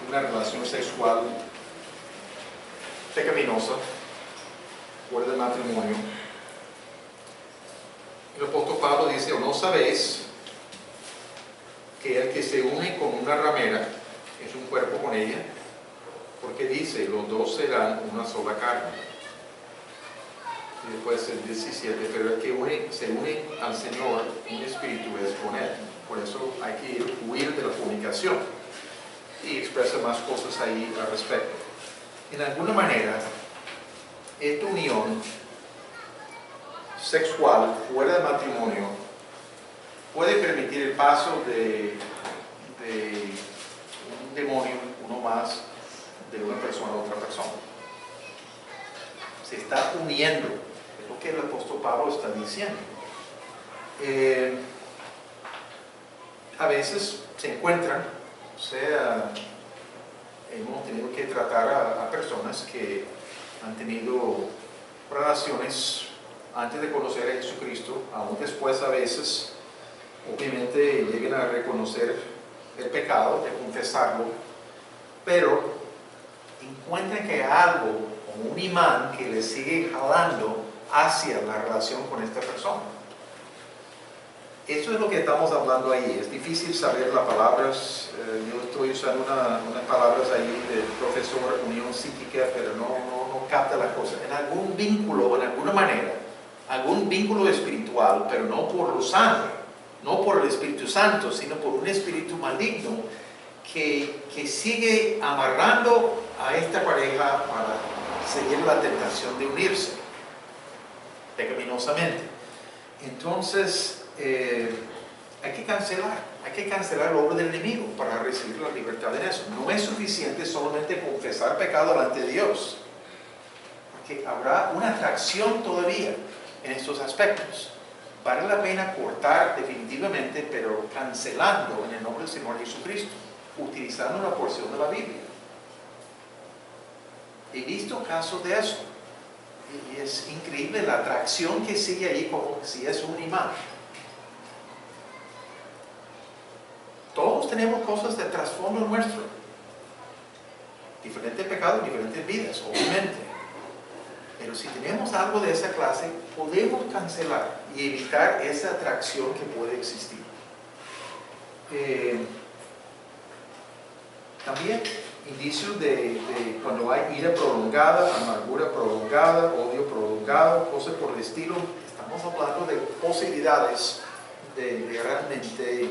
una relación sexual pecaminosa, fuera del matrimonio. El apóstol Pablo dice, ¿o no sabéis que el que se une con una ramera es un cuerpo con ella? Porque dice, los dos serán una sola carne. Y después el 17, pero el que se une al Señor, un espíritu es con él. Por eso hay que huir de la fornicación. Y expresa más cosas ahí al respecto. En alguna manera, esta unión sexual fuera del matrimonio puede permitir el paso de un demonio, uno más, de una persona a otra persona. Se está uniendo, es lo que el apóstol Pablo está diciendo. A veces se encuentran, o sea, hemos tenido que tratar a personas que han tenido relaciones antes de conocer a Jesucristo, aún después a veces, obviamente lleguen a reconocer el pecado, de confesarlo, pero encuentran que hay algo como un imán que les sigue jalando hacia la relación con esta persona. Eso es lo que estamos hablando ahí. Es difícil saber las palabras. Yo estoy usando unas palabras ahí del profesor unión psíquica, pero no capta la cosa. En algún vínculo, en alguna manera, algún vínculo espiritual, pero no por lo sano, no por el Espíritu Santo, sino por un espíritu maligno que sigue amarrando a esta pareja para seguir la tentación de unirse pecaminosamente. Entonces, hay que cancelar la obra del enemigo para recibir la libertad en eso. No es suficiente solamente confesar pecado delante de Dios, porque habrá una atracción todavía en estos aspectos. Vale la pena cortar definitivamente, pero cancelando en el nombre del Señor Jesucristo, utilizando una porción de la Biblia. He visto casos de eso, y es increíble la atracción que sigue ahí como si es un imán. Todos tenemos cosas de trasfondo nuestro, diferentes pecados, diferentes vidas, obviamente. Pero si tenemos algo de esa clase, podemos cancelar y evitar esa atracción que puede existir. También indicios de cuando hay ira prolongada, amargura prolongada, odio prolongado, cosas por el estilo. Estamos hablando de posibilidades de realmente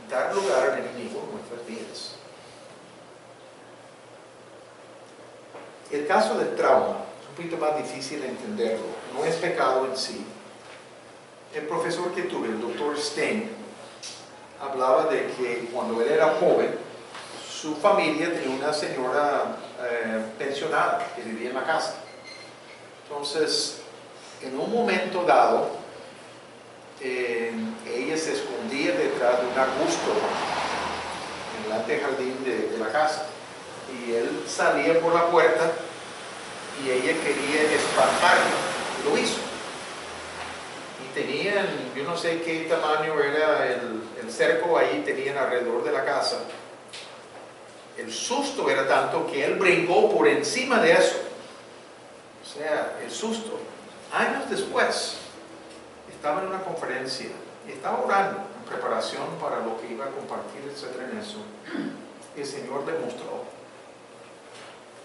dar lugar al enemigo en nuestras vidas. El caso del trauma es un poquito más difícil de entenderlo. No es pecado en sí. el profesor que tuve, el doctor Stein, hablaba de que cuando él era joven, su familia tenía una señora pensionada que vivía en la casa. Entonces, en un momento dado, ella se escondía detrás de un arbusto en el antejardín de la casa. Y él salía por la puerta y ella quería espantarlo. Y lo hizo. Y tenían, yo no sé qué tamaño era el cerco ahí, tenían alrededor de la casa. El susto era tanto que él brincó por encima de eso. O sea, el susto. Años después, estaba en una conferencia y estaba orando en preparación para lo que iba a compartir, etcétera, en eso. Y el Señor demostró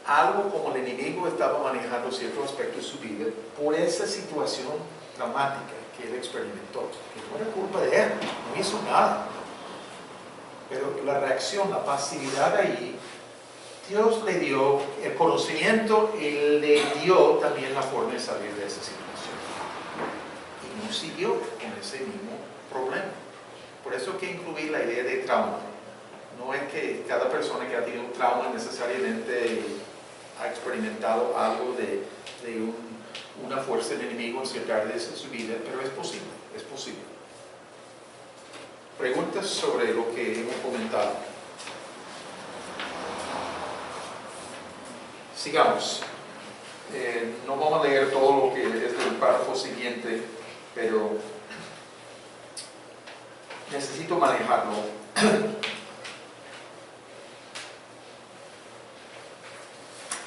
algo como el enemigo estaba manejando ciertos aspectos de su vida por esa situación dramática que él experimentó. Que no era culpa de él, no hizo nada. Pero la reacción, la pasividad ahí, Dios le dio el conocimiento y le dio también la forma de salir de esa situación. Y no siguió con ese mismo problema. Por eso hay que incluir la idea de trauma. No es que cada persona que ha tenido un trauma necesariamente ha experimentado algo de una fuerza del enemigo en cierta área de su vida, pero es posible, es posible. Preguntas sobre lo que hemos comentado. Sigamos. No vamos a leer todo lo que es del párrafo siguiente, pero necesito manejarlo.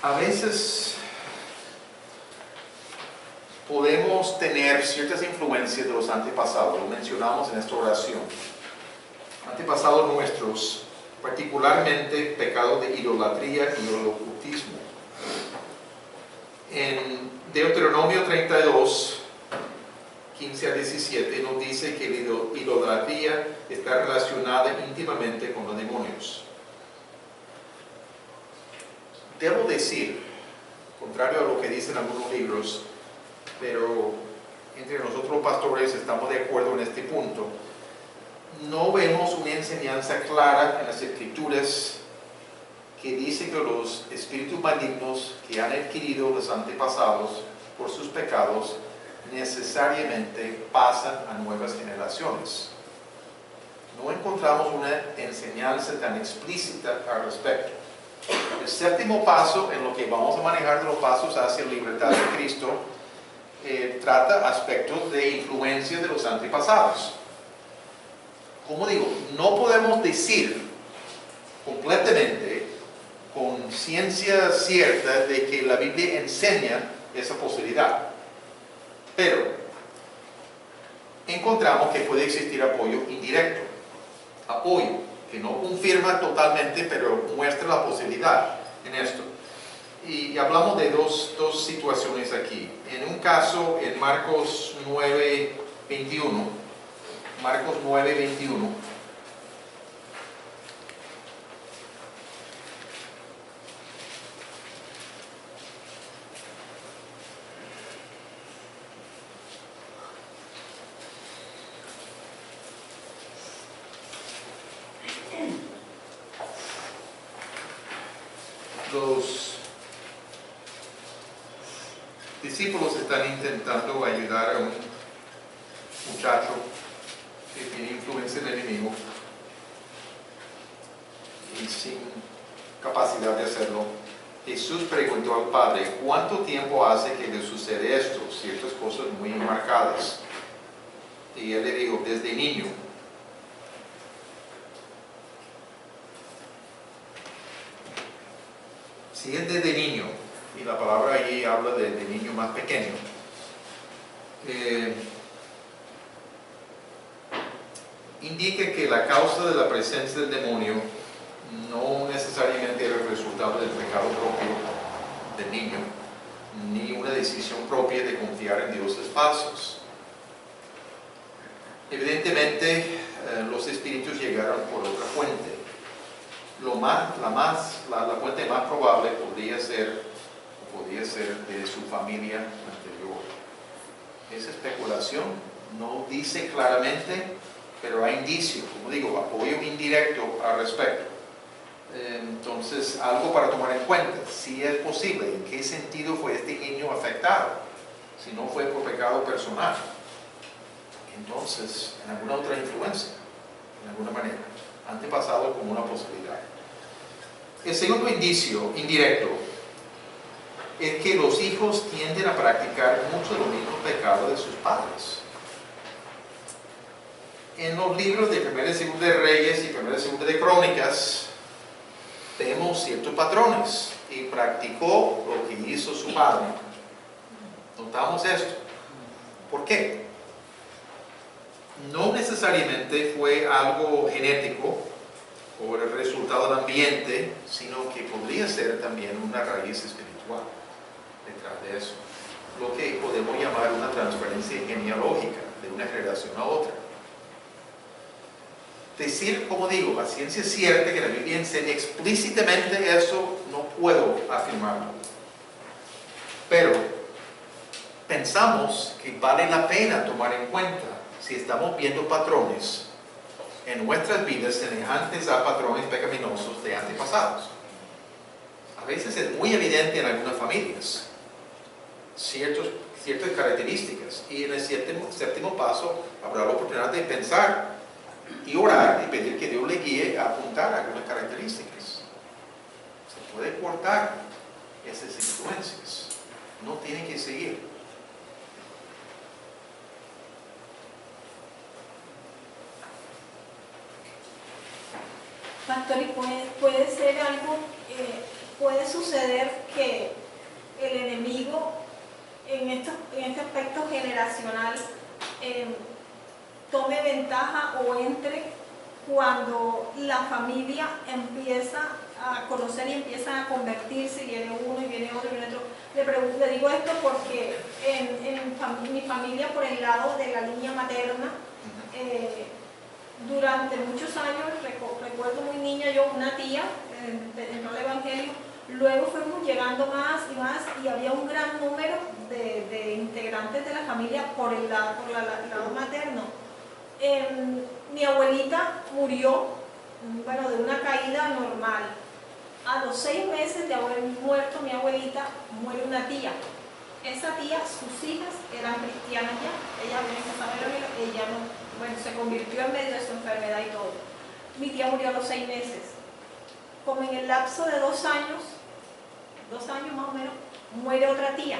A veces podemos tener ciertas influencias de los antepasados, lo mencionamos en esta oración. Antepasados nuestros, particularmente pecados de idolatría y ocultismo. En Deuteronomio 32, 15 a 17 nos dice que la idolatría está relacionada íntimamente con los demonios. Debo decir, contrario a lo que dicen algunos libros, pero entre nosotros los pastores estamos de acuerdo en este punto, no vemos una enseñanza clara en las Escrituras que dice que los espíritus malignos que han adquirido los antepasados por sus pecados necesariamente pasan a nuevas generaciones. No encontramos una enseñanza tan explícita al respecto. El séptimo paso en lo que vamos a manejar de los pasos hacia la libertad de Cristo trata aspectos de influencia de los antepasados. Como digo, no podemos decir completamente con ciencia cierta de que la Biblia enseña esa posibilidad, pero encontramos que puede existir apoyo indirecto, apoyo que no confirma totalmente, pero muestra la posibilidad en esto. Y hablamos de dos situaciones aquí. En un caso, en Marcos 9:21, Marcos 9:21, los discípulos están intentando ayudar a un muchacho que tiene influencia del enemigo y sin capacidad de hacerlo. Jesús preguntó al Padre, ¿cuánto tiempo hace que le sucede esto? Ciertas cosas muy marcadas. Y él le dijo, desde niño. Si es desde niño, y la palabra allí habla de niño más pequeño, indica que la causa de la presencia del demonio no necesariamente era el resultado del pecado propio del niño, ni una decisión propia de confiar en dioses falsos. Evidentemente, los espíritus llegaron por otra fuente. La fuente más probable podría ser de su familia anterior. Es especulación, No dice claramente, pero hay indicio, como digo, apoyo indirecto al respecto. Entonces, algo para tomar en cuenta, si es posible, en qué sentido fue este niño afectado, si no fue por pecado personal. Entonces, en alguna otra influencia, en alguna manera, antepasado como una posibilidad. El segundo indicio indirecto es que los hijos tienden a practicar muchos de los mismos pecados de sus padres. En los libros de 1 y 2 de Reyes y 1 y 2 de Crónicas vemos ciertos patrones y practicó lo que hizo su padre. Notamos esto. ¿Por qué? No necesariamente fue algo genético o el resultado del ambiente, sino que podría ser también una raíz espiritual detrás de eso. Lo que podemos llamar una transferencia genealógica de una generación a otra. Decir, como digo, la ciencia cierta que la Biblia enseña explícitamente eso, no puedo afirmarlo. Pero pensamos que vale la pena tomar en cuenta si estamos viendo patrones en nuestras vidas semejantes a patrones pecaminosos de antepasados. A veces es muy evidente en algunas familias ciertas características, y en el séptimo paso habrá la oportunidad de pensar y orar y pedir que Dios le guíe a apuntar algunas características. Se puede cortar esas influencias, no tienen que seguir. Pastor, y puede ser algo, puede suceder que el enemigo en este aspecto generacional tome ventaja o entre cuando la familia empieza a conocer y empieza a convertirse, y viene uno y viene otro y viene otro. Le digo esto porque en mi familia, por el lado de la línea materna, durante muchos años, recuerdo muy niña yo, una tía entró al Evangelio, luego fuimos llegando más y más, y había un gran número de integrantes de la familia por el lado materno. Mi abuelita murió, bueno, de una caída normal. A los 6 meses de haber muerto mi abuelita, muere una tía. Esa tía, sus hijas eran cristianas ya, ella había empezado a ver, ella no, bueno, se convirtió en medio de su enfermedad y todo. Mi tía murió a los 6 meses. Como en el lapso de 2 años, 2 años más o menos, muere otra tía.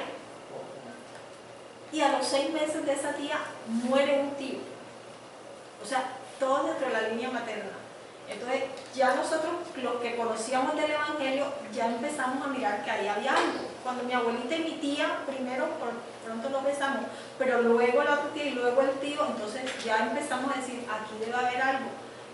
Y a los 6 meses de esa tía muere un tío. O sea, todos dentro de la línea materna. Entonces, ya nosotros, los que conocíamos del Evangelio, ya empezamos a mirar que ahí había algo. Cuando mi abuelita y mi tía, primero, por pronto lo besamos, pero luego la otra tía y luego el tío, entonces ya empezamos a decir, aquí debe haber algo.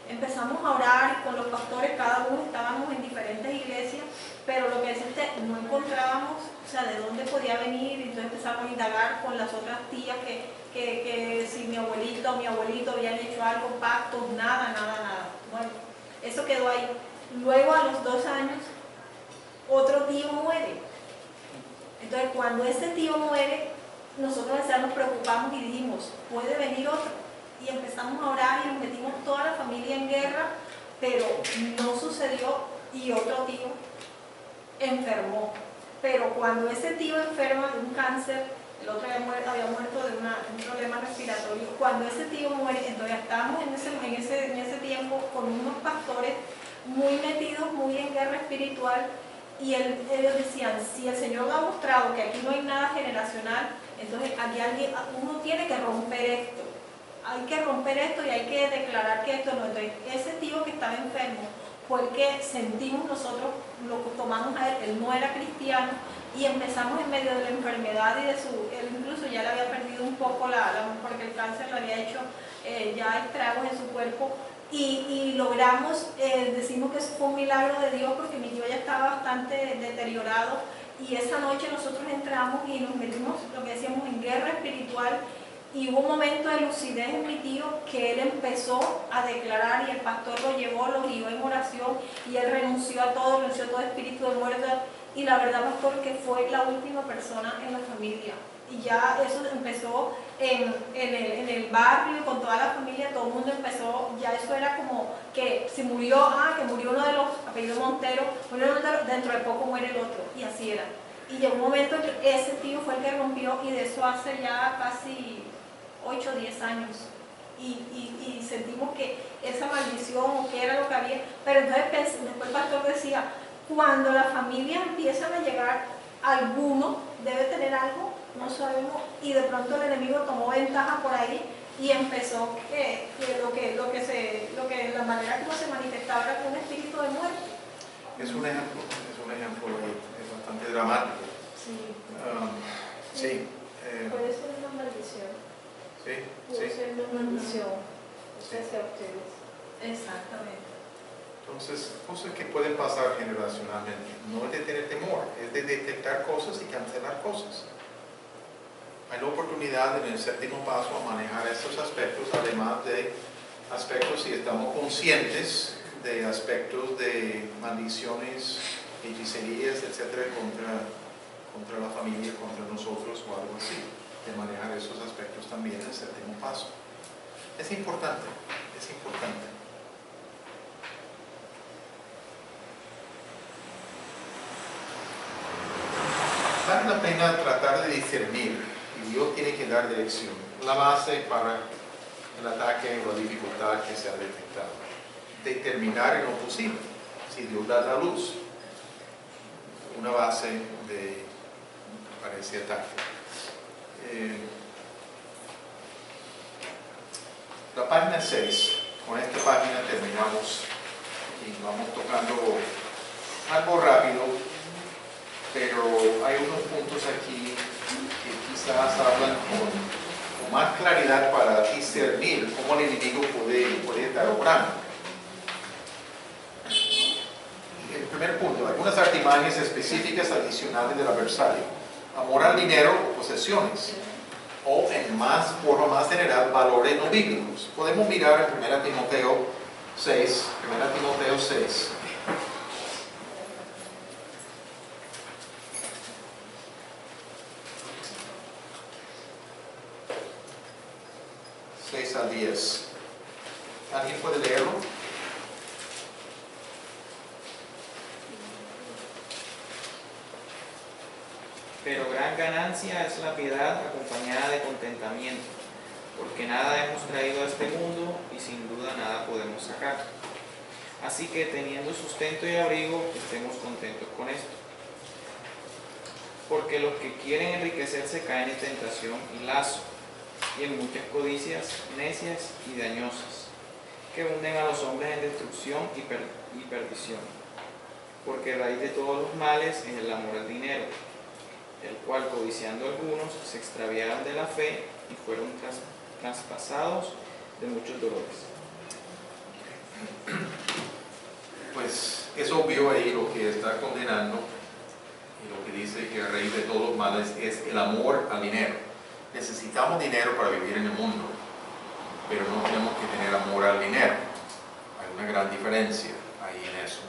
Empezamos a orar con los pastores, cada uno estábamos en diferentes iglesias, pero lo que decía usted, no encontrábamos, o sea, de dónde podía venir, entonces empezamos a indagar con las otras tías que si mi abuelito o mi abuelito habían hecho algo, pactos, nada. Bueno, eso quedó ahí. Luego a los 2 años, otro tío muere. Entonces cuando ese tío muere, nosotros nos preocupamos y dijimos, puede venir otro. Y empezamos a orar y nos metimos toda la familia en guerra, pero no sucedió y otro tío enfermó. Pero cuando ese tío enferma de un cáncer, el otro había muerto de un problema respiratorio, cuando ese tío muere, entonces estábamos en ese tiempo con unos pastores muy metidos, muy en guerra espiritual, y ellos decían, si el Señor nos ha mostrado que aquí no hay nada generacional, entonces aquí uno tiene que romper esto. Hay que romper esto y hay que declarar que esto no. Entonces, ese tío que estaba enfermo fue el que sentimos nosotros, lo tomamos a él no era cristiano, y empezamos en medio de la enfermedad y él incluso ya le había perdido un poco porque el cáncer le había hecho ya estragos en su cuerpo, y logramos, decimos que eso fue un milagro de Dios porque mi tío ya estaba bastante deteriorado, y esa noche nosotros entramos y nos metimos, lo que decíamos, en guerra espiritual. Y hubo un momento de lucidez en mi tío que él empezó a declarar, y el pastor lo llevó, lo guió en oración, y él renunció a todo espíritu de muerte, y la verdad, pastor, que fue la última persona en la familia. Y ya eso empezó en el barrio, con toda la familia, todo el mundo empezó, ya eso era como que si murió, que murió uno de los apellidos Montero, dentro de poco muere el otro, y así era. Y llegó un momento que ese tío fue el que rompió, y de eso hace ya casi 8 o 10 años. Y sentimos que esa maldición o que era lo que había, pero entonces después el pastor decía, cuando la familia empiezan a llegar, alguno debe tener algo, no sabemos, y de pronto el enemigo tomó ventaja por ahí y empezó que la manera como se manifestaba era con un espíritu de muerte. Es un ejemplo es bastante dramático. Sí. Sí. Puede ser una maldición. Sí, Puede sí. ser una maldición. Ustedes a ustedes. Exactamente. Entonces, cosas que pueden pasar generacionalmente. No es de tener temor, es de detectar cosas y cancelar cosas. Hay la oportunidad en el séptimo paso a manejar estos aspectos, además de aspectos, si estamos conscientes de aspectos de maldiciones, hechicerías, etcétera, contra la familia, contra nosotros o algo así, de manejar esos aspectos también en el séptimo paso. Es importante, es importante. Vale la pena tratar de discernir, y Dios tiene que dar dirección, la base para el ataque o la dificultad que se ha detectado. Determinar en lo posible, si Dios da la luz, una base para ese ataque. La página 6, con esta página terminamos y vamos tocando algo rápido, pero hay unos puntos aquí que quizás hablan con más claridad para discernir cómo el enemigo puede estar obrando. El primer punto, algunas artimañas específicas adicionales del adversario. Amor al dinero o posesiones, o en forma más general, valores no bíblicos. Podemos mirar en 1 Timoteo 6, 1 Timoteo 6. 6 al 10. ¿Alguien puede leerlo? Pero gran ganancia es la piedad acompañada de contentamiento, porque nada hemos traído a este mundo y sin duda nada podemos sacar. Así que teniendo sustento y abrigo, estemos contentos con esto. Porque los que quieren enriquecerse caen en tentación y lazo, y en muchas codicias necias y dañosas, que hunden a los hombres en destrucción y perdición. Porque raíz de todos los males es el amor al dinero, el cual, codiciando algunos, se extraviaron de la fe y fueron traspasados de muchos dolores. Pues es obvio ahí lo que está condenando y lo que dice que la raíz de todos los males es el amor al dinero. Necesitamos dinero para vivir en el mundo, pero no tenemos que tener amor al dinero. Hay una gran diferencia ahí en eso.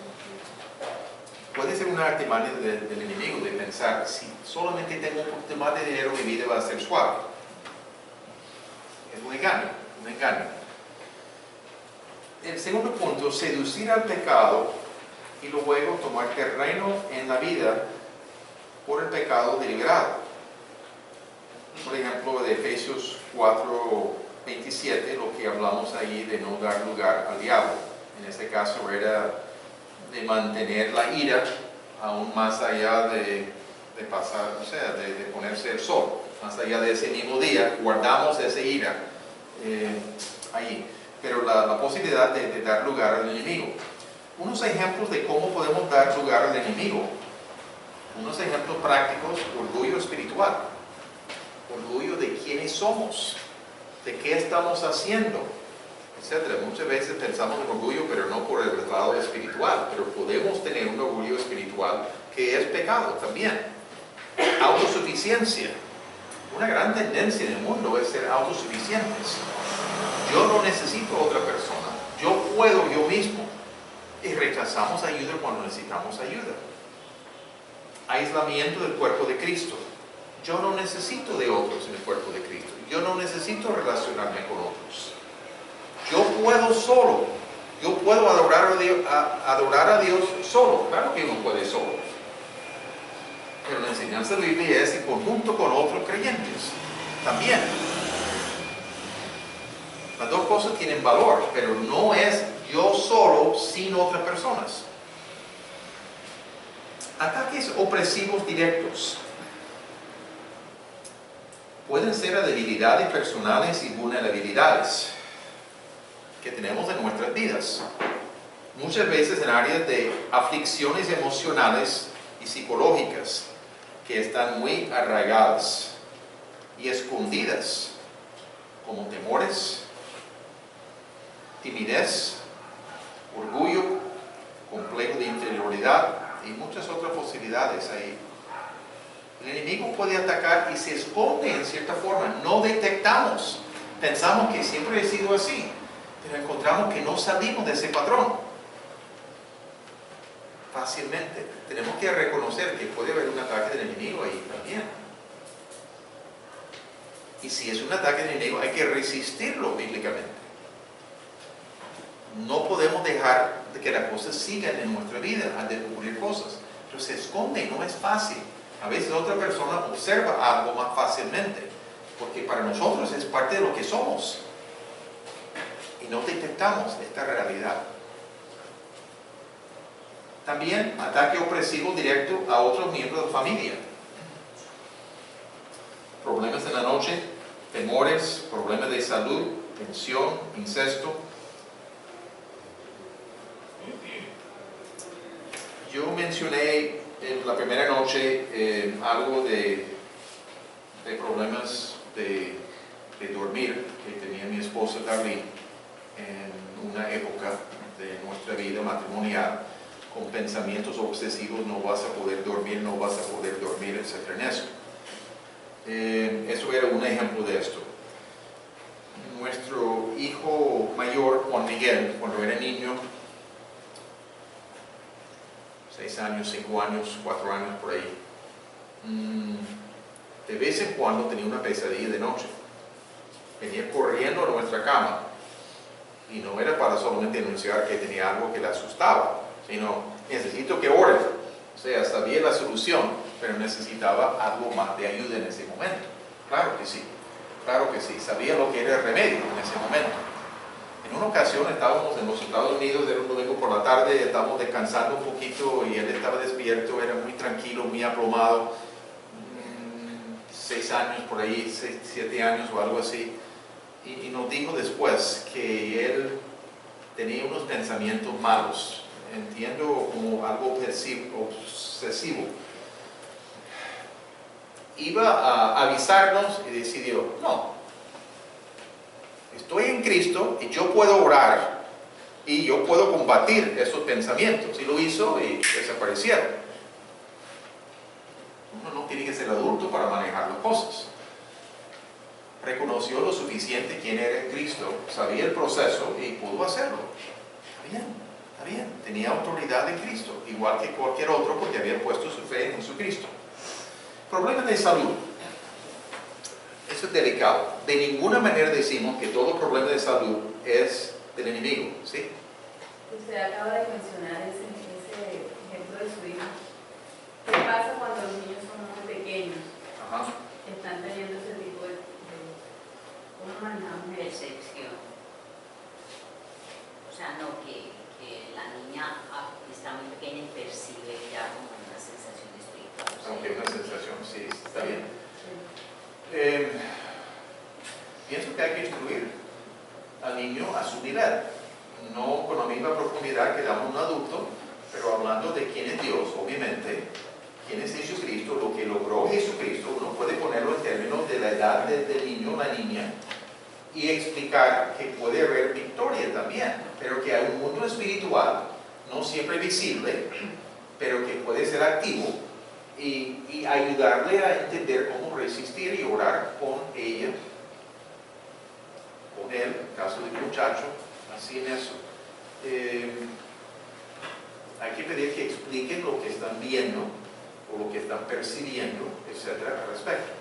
Puede ser una artimaña del enemigo de pensar, si solamente tengo un poquito más de dinero, mi vida va a ser suave. Es un engaño, un engaño. El segundo punto, seducir al pecado y luego tomar terreno en la vida por el pecado deliberado. Por ejemplo, de Efesios 4:27, lo que hablamos ahí de no dar lugar al diablo. En este caso era de mantener la ira aún más allá de pasar, o sea, de ponerse el sol. Más allá de ese mismo día, guardamos esa ira ahí. Pero la posibilidad de dar lugar al enemigo. Unos ejemplos de cómo podemos dar lugar al enemigo. Unos ejemplos prácticos, orgullo espiritual. Orgullo de quiénes somos, de qué estamos haciendo, etc. Muchas veces pensamos en orgullo, pero no por el lado espiritual, pero podemos tener un orgullo espiritual que es pecado también. Autosuficiencia. Una gran tendencia en el mundo es ser autosuficientes. Yo no necesito a otra persona, yo puedo yo mismo. Y rechazamos ayuda cuando necesitamos ayuda. aislamiento del cuerpo de Cristo. Yo no necesito de otros en el cuerpo de Cristo. Yo no necesito relacionarme con otros. Yo puedo solo. Yo puedo adorar a Dios solo. Claro que uno puede solo. Pero la enseñanza de la Biblia es en conjunto con otros creyentes. También. Las dos cosas tienen valor, pero no es yo solo sin otras personas. Ataques opresivos directos. Pueden ser a debilidades personales y vulnerabilidades que tenemos en nuestras vidas. Muchas veces en áreas de aflicciones emocionales y psicológicas que están muy arraigadas y escondidas, como temores, timidez, orgullo, complejo de inferioridad y muchas otras posibilidades ahí. El enemigo puede atacar y se esconde en cierta forma. No detectamos. Pensamos que siempre ha sido así, pero encontramos que no salimos de ese patrón fácilmente. Tenemos que reconocer que puede haber un ataque del enemigo ahí también. Y si es un ataque del enemigo, hay que resistirlo bíblicamente. No podemos dejar de que las cosas sigan en nuestra vida a descubrir cosas. Pero se esconde, no es fácil. A veces otra persona observa algo más fácilmente, porque para nosotros es parte de lo que somos. Y no detectamos esta realidad. También ataque opresivo directo a otros miembros de la familia. Problemas en la noche, temores, problemas de salud, tensión, incesto. Yo mencioné en la primera noche algo de problemas de dormir que tenía mi esposa Darlene en una época de nuestra vida matrimonial, con pensamientos obsesivos, no vas a poder dormir, etc. en eso. Eso era un ejemplo de esto. Nuestro hijo mayor, Juan Miguel, cuando era niño, 6 años, 5 años, 4 años por ahí, de vez en cuando tenía una pesadilla de noche. Venía corriendo a nuestra cama y no era para solamente anunciar que tenía algo que le asustaba, sino necesito que ore. O sea, sabía la solución, pero necesitaba algo más de ayuda en ese momento. Claro que sí, sabía lo que era el remedio en ese momento. En una ocasión estábamos en los Estados Unidos, era un domingo por la tarde, estábamos descansando un poquito y él estaba despierto, era muy tranquilo, muy aplomado, 6 años por ahí, 7 años o algo así, y nos dijo después que él tenía unos pensamientos malos, entiendo como algo obsesivo. Iba a avisarnos y decidió, no, estoy en Cristo y yo puedo orar y yo puedo combatir esos pensamientos. Y lo hizo y desaparecieron. Uno no tiene que ser adulto para manejar las cosas. Reconoció lo suficiente quién era en Cristo, sabía el proceso y pudo hacerlo. Está bien, tenía autoridad en Cristo, igual que cualquier otro porque había puesto su fe en Jesucristo. Problemas de salud. Eso es delicado. De ninguna manera decimos que todo problema de salud es del enemigo, ¿sí? Usted acaba de mencionar ese ejemplo de su hijo. ¿Qué pasa cuando los niños son muy pequeños? Ajá. Están teniendo ese tipo de ¿cómo manejamos eso? Percepción. O sea, no, que la niña está muy pequeña y percibe ya como una sensación espiritual. Ok, una sensación, sí, está bien. Pienso que hay que instruir al niño a su nivel, no con la misma profundidad que damos a un adulto, pero hablando de quién es Dios, obviamente, quién es Jesucristo, lo que logró Jesucristo. Uno puede ponerlo en términos de la edad del niño o la niña y explicar que puede haber victoria también, pero que hay un mundo espiritual, no siempre visible, pero que puede ser activo, y ayudarle a entender cómo resistir y orar con ella, con él, en el caso del muchacho, así en eso. Hay que pedir que expliquen lo que están viendo o lo que están percibiendo, etcétera, al respecto.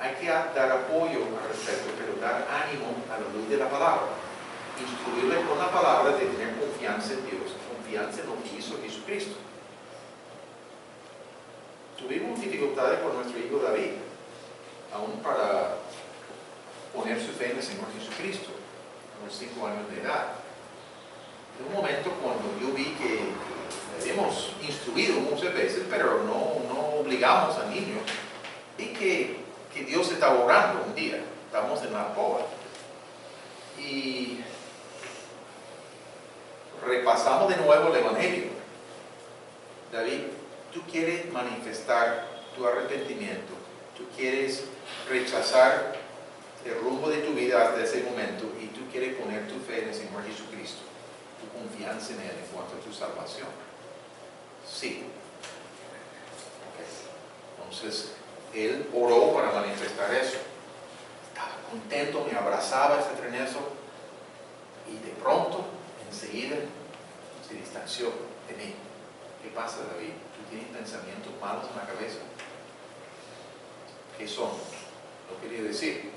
Hay que dar apoyo al respecto, pero dar ánimo a la luz de la palabra. Instruirle con la palabra de tener confianza en Dios, confianza en lo que hizo Jesucristo. Tuvimos dificultades con nuestro hijo David, aún para poner su fe en el Señor Jesucristo, a los 5 años de edad. En un momento cuando yo vi que le habíamos instruido muchas veces, pero no obligamos al niño, vi que Dios estaba orando un día. Estamos en la alcoba y repasamos de nuevo el Evangelio. David, tú quieres manifestar tu arrepentimiento, tú quieres rechazar el rumbo de tu vida hasta ese momento y tú quieres poner tu fe en el Señor Jesucristo, tu confianza en Él en cuanto a tu salvación. Sí. Okay. Entonces, él oró para manifestar eso. Estaba contento, me abrazaba ese trenezo y de pronto, enseguida, se distanció de mí. ¿Qué pasa, David? ¿Tú tienes pensamientos malos en la cabeza? ¿Qué son? No quería decir.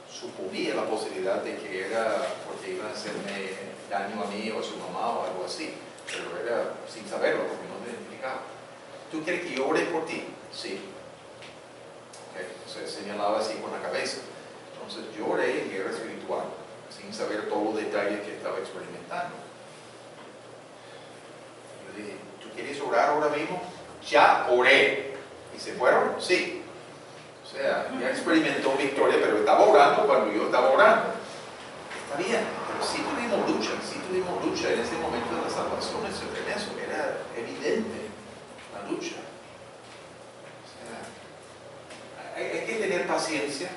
Suponía la posibilidad de que era porque iban a hacerme daño a mí o a su mamá o algo así, pero era sin saberlo porque no me explicaba. ¿Tú quieres que yo ore por ti? Sí. Okay. Entonces señalaba así con la cabeza. Entonces yo oré en guerra espiritual, sin saber todos los detalles que estaba experimentando. Yo dije, ¿tú quieres orar ahora mismo? Ya oré. ¿Y se fueron? Sí. O sea, ya experimentó victoria, pero estaba orando cuando yo estaba orando. Está bien, pero sí tuvimos lucha en ese momento de la salvación, en eso, era evidente la lucha. O sea, hay que tener paciencia,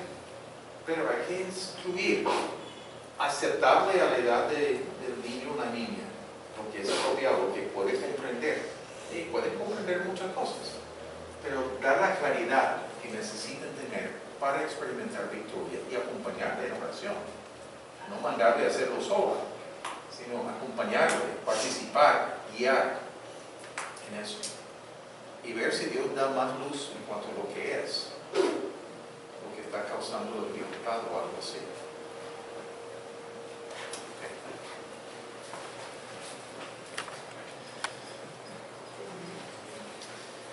pero hay que instruir, aceptable a la edad del niño o la niña, porque es apropiado, que puede comprender, y puede comprender muchas cosas, pero dar la claridad que necesitan tener para experimentar victoria y acompañarle en oración. No mandarle a hacerlo sola, sino acompañarle, participar, guiar en eso. Y ver si Dios da más luz en cuanto a lo que es, lo que está causando el pecado o algo así. Okay.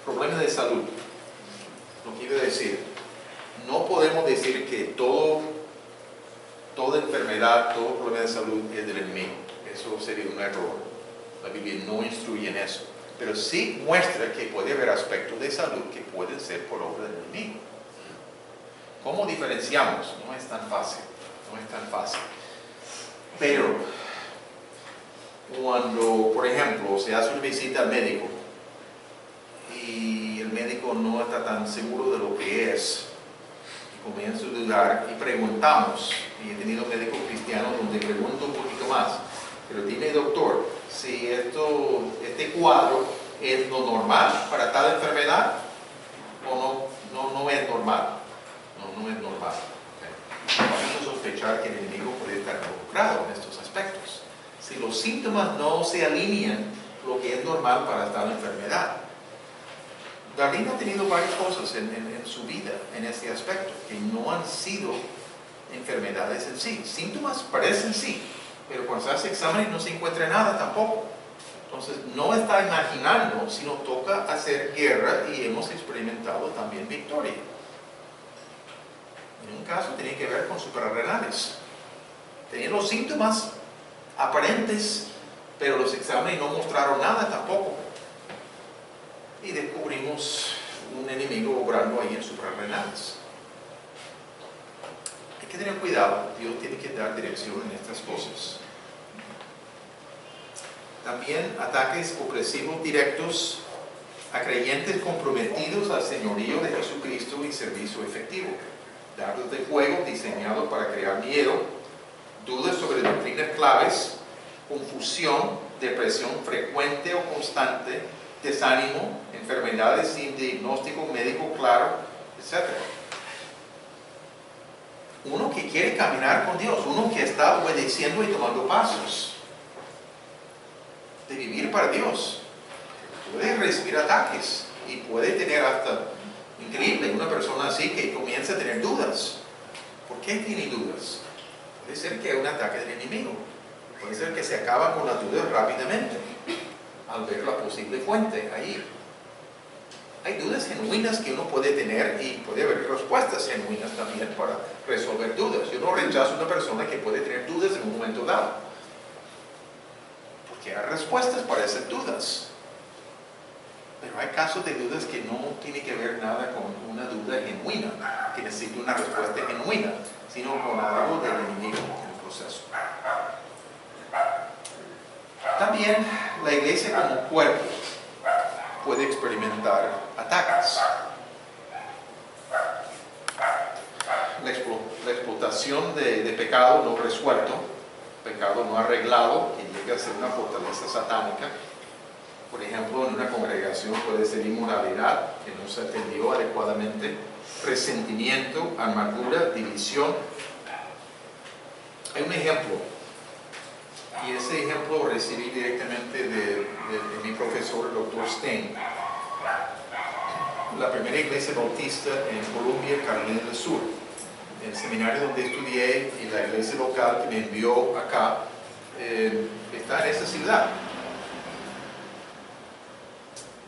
Problema de salud. Lo que iba a decir, no podemos decir que toda enfermedad, todo problema de salud es del enemigo. Eso sería un error. La Biblia no instruye en eso. Pero sí muestra que puede haber aspectos de salud que pueden ser por obra del enemigo. ¿Cómo diferenciamos? No es tan fácil. Pero cuando, por ejemplo, se hace una visita al médico y el médico no está tan seguro de lo que es, comienzo a dudar y preguntamos, y he tenido médicos cristianos donde pregunto un poquito más, pero dime, doctor, si este cuadro es lo normal para tal enfermedad o no es normal. No es normal. Okay. Vamos a sospechar que el enemigo puede estar involucrado en estos aspectos. Si los síntomas no se alinean lo que es normal para tal enfermedad. Darlene ha tenido varias cosas en su vida en este aspecto, que no han sido enfermedades en sí. Síntomas parecen sí, pero cuando se hace exámenes no se encuentra nada tampoco. Entonces no está imaginando, sino toca hacer guerra y hemos experimentado también victoria. En un caso tenía que ver con suprarrenales. Tenían los síntomas aparentes, pero los exámenes no mostraron nada tampoco. Y descubrimos un enemigo obrando ahí en suprarrenales. Hay que tener cuidado, Dios tiene que dar dirección en estas cosas. También ataques opresivos directos a creyentes comprometidos al señorío de Jesucristo y servicio efectivo. Dardos de fuego diseñados para crear miedo, dudas sobre doctrinas claves, confusión, depresión frecuente o constante, desánimo, enfermedades sin diagnóstico médico claro, etc. Uno que quiere caminar con Dios, uno que está obedeciendo y tomando pasos de vivir para Dios. puede recibir ataques y puede tener hasta, increíble, una persona así que comienza a tener dudas. ¿Por qué tiene dudas? Puede ser que hay un ataque del enemigo. Puede ser que se acaba con las dudas rápidamente al ver la posible fuente ahí. Hay dudas genuinas que uno puede tener y puede haber respuestas genuinas también para resolver dudas. Yo no rechazo a una persona que puede tener dudas en un momento dado, porque hay respuestas para esas dudas. Pero hay casos de dudas que no tiene que ver nada con una duda genuina, que necesita una respuesta genuina, sino con algo del enemigo en el proceso. También la iglesia como cuerpo puede experimentar ataques. La explotación de pecado no resuelto, pecado no arreglado, que llega a ser una fortaleza satánica. Por ejemplo, en una congregación puede ser inmoralidad que no se atendió adecuadamente, resentimiento, amargura, división. Hay un ejemplo, y ese ejemplo lo recibí directamente de mi profesor, el Dr. Stein. La primera iglesia bautista en Colombia, Carolina del Sur. El seminario donde estudié y la iglesia local que me envió acá está en esa ciudad.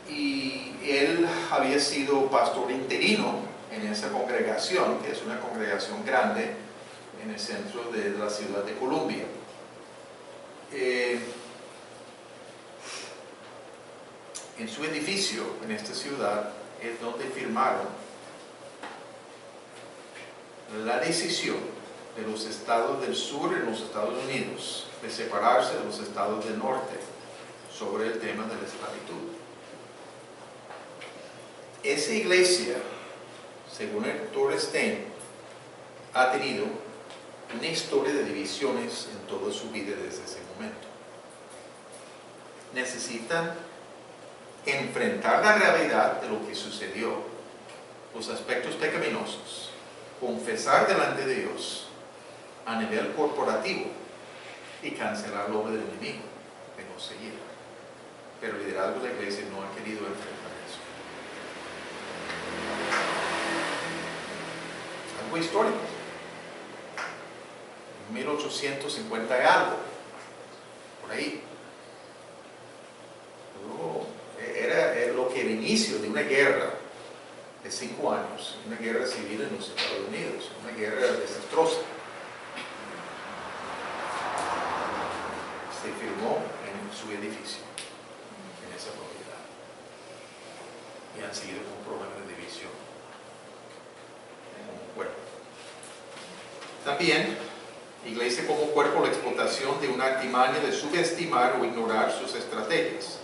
Y él había sido pastor interino en esa congregación, que es una congregación grande en el centro de la ciudad de Colombia. En su edificio, en esta ciudad, es donde firmaron la decisión de los estados del sur en los Estados Unidos de separarse de los estados del norte sobre el tema de la esclavitud. Esa iglesia, según el Dr. Stein, ha tenido una historia de divisiones en toda su vida desde ese momento. Necesitan enfrentar la realidad de lo que sucedió, los aspectos pecaminosos, confesar delante de Dios a nivel corporativo y cancelar la obra del enemigo de no seguir. Pero el liderazgo de la iglesia no ha querido enfrentar eso. Algo histórico. 1850 y algo, por ahí. Luego, era lo que era el inicio de una guerra de 5 años, una guerra civil en los Estados Unidos, una guerra desastrosa. Se firmó en su edificio, en esa propiedad, y han seguido con problemas de división como cuerpo. También iglesia como cuerpo, la explotación de una artimaña de subestimar o ignorar sus estrategias.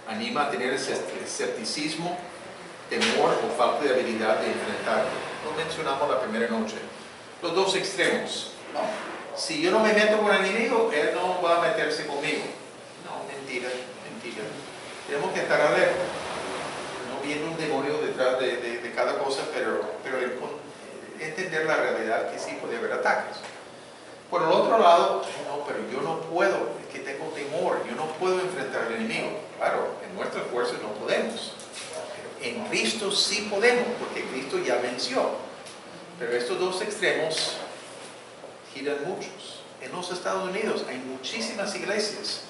Anima a tener escepticismo, temor o falta de habilidad de enfrentarlo. Lo mencionamos la primera noche. Los dos extremos. ¿No? Si yo no me meto con el enemigo, él no va a meterse conmigo. No, mentira, mentira. Tenemos que estar alerta. No viene un demonio detrás de cada cosa, pero entender la realidad que sí puede haber ataques. Por el otro lado, no, pero yo no puedo, es que tengo temor, yo no puedo enfrentar al enemigo. Claro, en nuestras fuerzas no podemos. Pero en Cristo sí podemos, porque Cristo ya venció. Pero estos dos extremos giran muchos. En los Estados Unidos hay muchísimas iglesias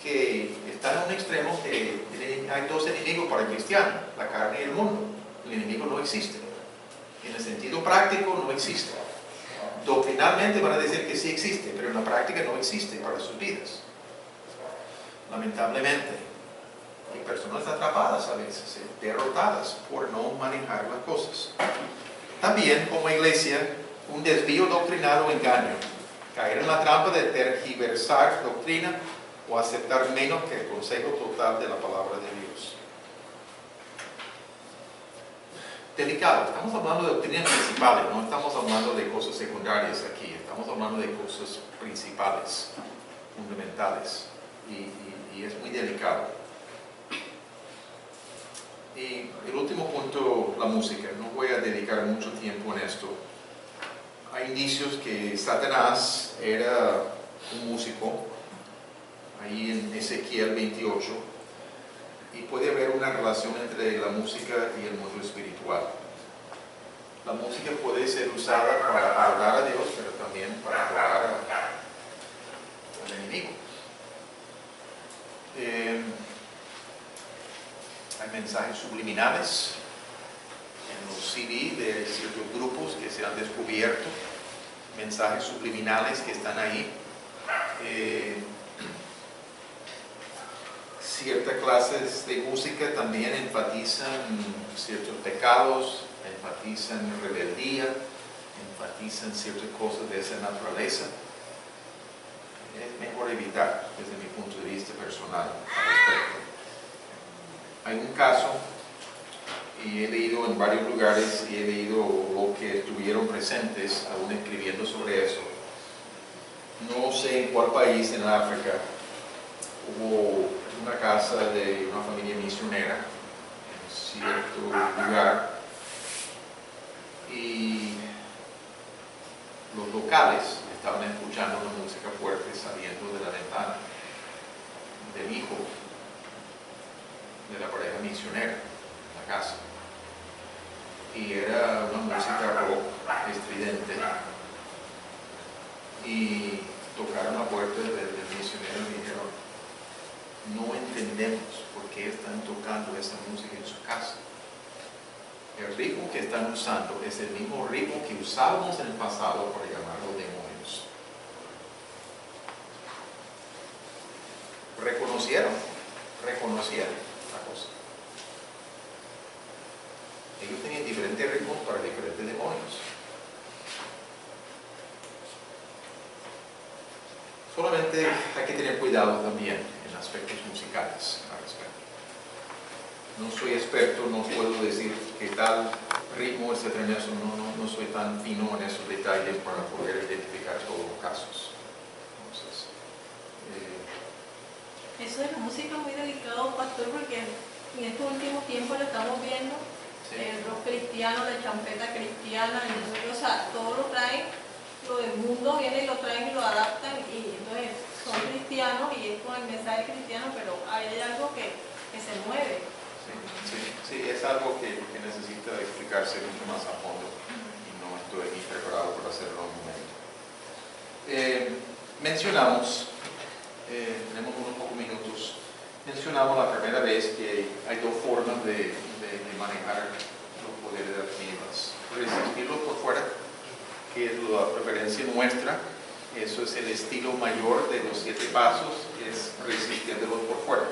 que están en un extremo que hay dos enemigos para el cristiano, la carne y el mundo. El enemigo no existe. En el sentido práctico no existe. Doctrinalmente van a decir que sí existe, pero en la práctica no existe para sus vidas. Lamentablemente, hay personas atrapadas a veces, derrotadas por no manejar las cosas. También, como iglesia, un desvío doctrinal o engaño. Caer en la trampa de tergiversar doctrina o aceptar menos que el consejo total de la palabra de Dios. Delicado, estamos hablando de doctrinas principales, no estamos hablando de cosas secundarias aquí, estamos hablando de cosas principales, fundamentales, y es muy delicado. Y el último punto, la música. No voy a dedicar mucho tiempo en esto. Hay indicios que Satanás era un músico, ahí en Ezequiel 28. y puede haber una relación entre la música y el mundo espiritual. La música puede ser usada para adorar a Dios, pero también para adorar al enemigo. Hay mensajes subliminales en los CD de ciertos grupos que se han descubierto, mensajes subliminales que están ahí. Ciertas clases de música también enfatizan ciertos pecados, enfatizan rebeldía, enfatizan ciertas cosas de esa naturaleza. Es mejor evitar desde mi punto de vista personal al respecto. Hay un caso, y he leído en varios lugares, y he leído lo que estuvieron presentes aún escribiendo sobre eso. No sé en cuál país en África hubo una casa de una familia misionera en cierto lugar, y los locales estaban escuchando una música fuerte saliendo de la ventana del hijo de la pareja misionera en la casa, y era una música rock estridente, y tocaron la puerta del misionero y dijeron: no entendemos por qué están tocando esa música en su casa. El ritmo que están usando es el mismo ritmo que usábamos en el pasado para llamarlo demonios. Reconocieron la cosa. Ellos tenían diferentes ritmos para diferentes demonios. Solamente hay que tener cuidado también en aspectos musicales al respecto. No soy experto, no puedo decir qué tal ritmo, etcétera, en eso. No soy tan fino en esos detalles para poder identificar todos los casos. Entonces, Eso de la música es muy delicado, pastor, porque en estos últimos tiempos lo estamos viendo. sí. El rock cristiano, la champeta cristiana, o sea, todo lo traen, lo del mundo viene y lo traen y lo adaptan, y entonces son cristianos y es con el mensaje cristiano, pero hay algo que se mueve. Sí, es algo que necesita explicarse mucho más a fondo, y no estoy aquí preparado para hacerlo en un momento. Mencionamos, tenemos unos pocos minutos, mencionamos la primera vez que hay dos formas de manejar los poderes de las tinieblas: resistirlos por fuera, que es la preferencia nuestra. Eso es el estilo mayor de los 7 pasos, es resistirlos por fuera,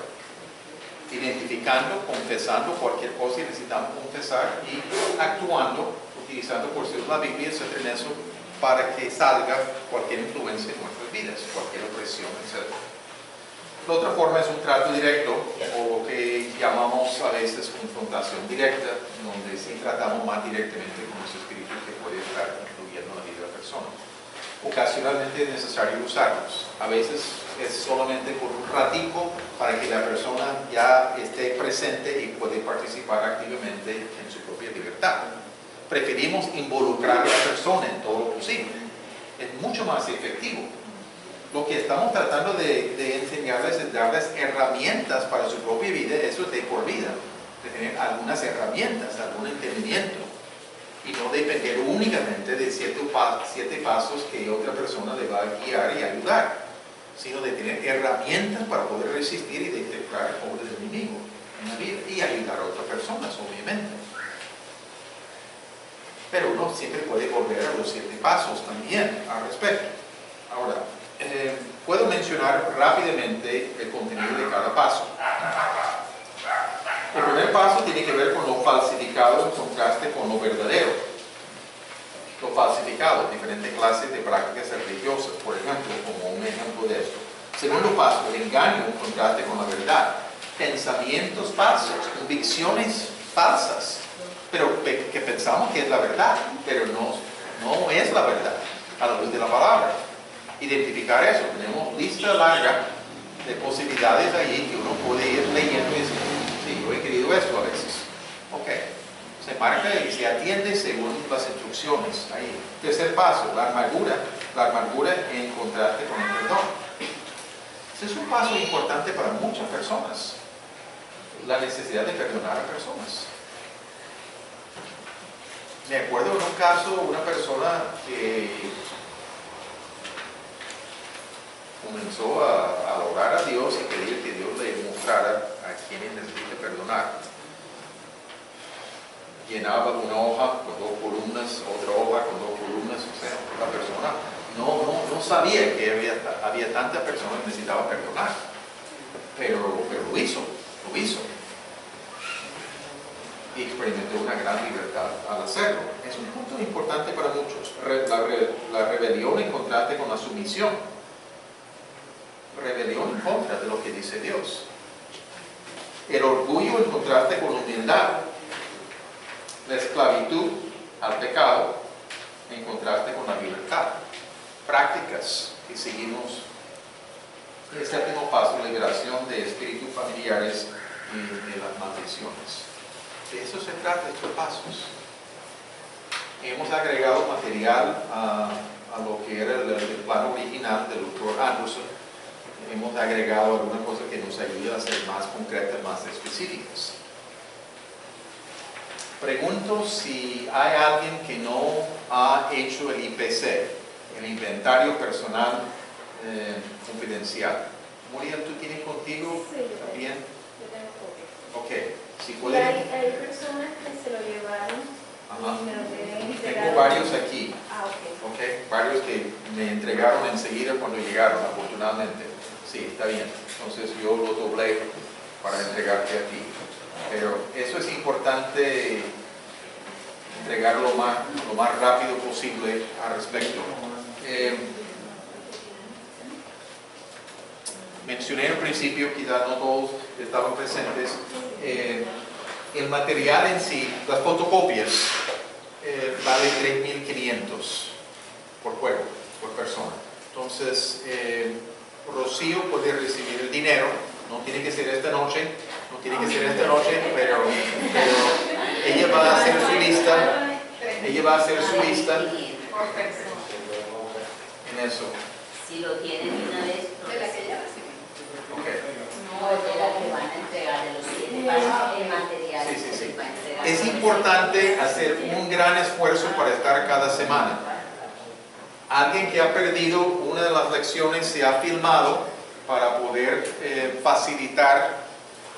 identificando, confesando cualquier cosa y necesitamos confesar, y actuando, utilizando por cierto la Biblia, etcétera, en eso, para que salga cualquier influencia en nuestras vidas, cualquier opresión, etcétera. La otra forma es un trato directo, o lo que llamamos a veces confrontación directa, donde sí tratamos más directamente con los espíritus que pueden estar influyendo en la vida de la persona. Ocasionalmente es necesario usarlos. A veces es solamente por un ratico para que la persona ya esté presente y puede participar activamente en su propia libertad. Preferimos involucrar a la persona en todo lo posible. Es mucho más efectivo. Lo que estamos tratando de enseñarles es darles herramientas para su propia vida. Eso es de por vida, de tener algunas herramientas, algún entendimiento, y no depender únicamente de 7 pasos que otra persona le va a guiar y ayudar, sino de tener herramientas para poder resistir y detectar el poder del enemigo en la vida y ayudar a otras personas, obviamente. Pero uno siempre puede volver a los 7 pasos también al respecto. Ahora, puedo mencionar rápidamente el contenido de cada paso. El primer paso tiene que ver con lo falsificado en contraste con lo verdadero. Lo falsificado, diferentes clases de prácticas religiosas, por ejemplo, como un ejemplo de esto. Segundo paso, el engaño en contraste con la verdad. Pensamientos falsos, convicciones falsas, pero que pensamos que es la verdad, pero no es la verdad a la luz de la palabra. Identificar eso, tenemos lista larga de posibilidades ahí que uno puede ir leyendo y decir: sí, yo he querido esto a veces. Ok, se marca y se atiende según las instrucciones ahí. Tercer paso, la amargura en contraste con el perdón. Ese es un paso importante para muchas personas. la necesidad de perdonar a personas. Me acuerdo en un caso, una persona que comenzó a orar a Dios y pedir que Dios le mostrara a quienes necesita perdonar. Llenaba una hoja con 2 columnas, otra hoja con 2 columnas, o sea, la persona no sabía que había tantas personas que necesitaban perdonar, pero lo hizo. Y experimentó una gran libertad al hacerlo. Es un punto importante para muchos. La rebelión en contraste con la sumisión. Rebelión en contra de lo que dice Dios. El orgullo en contraste con la humildad. La esclavitud al pecado en contraste con la libertad. Prácticas que seguimos. El séptimo paso, liberación de espíritus familiares y de las maldiciones. De eso se trata estos pasos. Hemos agregado material a lo que era el plan original del Dr. Anderson. Hemos agregado algunas cosas que nos ayudan a ser más concretas, más específicas. Pregunto si hay alguien que no ha hecho el IPC, el inventario personal confidencial. Muriel, ¿tú tienes contigo? Sí, ¿Bien? yo tengo copias. Ok, si Y pueden. hay personas que se lo llevaron Ajá. y me lo tienen entregado. Tengo varios aquí. Ah, ok. Ok, varios que me entregaron enseguida cuando llegaron, afortunadamente. Sí, está bien. Entonces yo lo doblé para entregarte a ti. Pero eso es importante, entregarlo lo más rápido posible al respecto. Mencioné al principio, quizás no todos estaban presentes, el material en sí, las fotocopias, vale $3,500 por juego, por persona. Entonces, Rocío puede recibir el dinero, no tiene que ser esta noche, pero ella va a hacer su lista, en eso. Si lo tienen de una vez, De la que ya recibí. Okay. no de la que van a entregar, de los 7 pasos, el material Sí. que se va a entregar. Es importante hacer un gran esfuerzo para estar cada semana. Alguien que ha perdido una de las lecciones se ha filmado para poder facilitar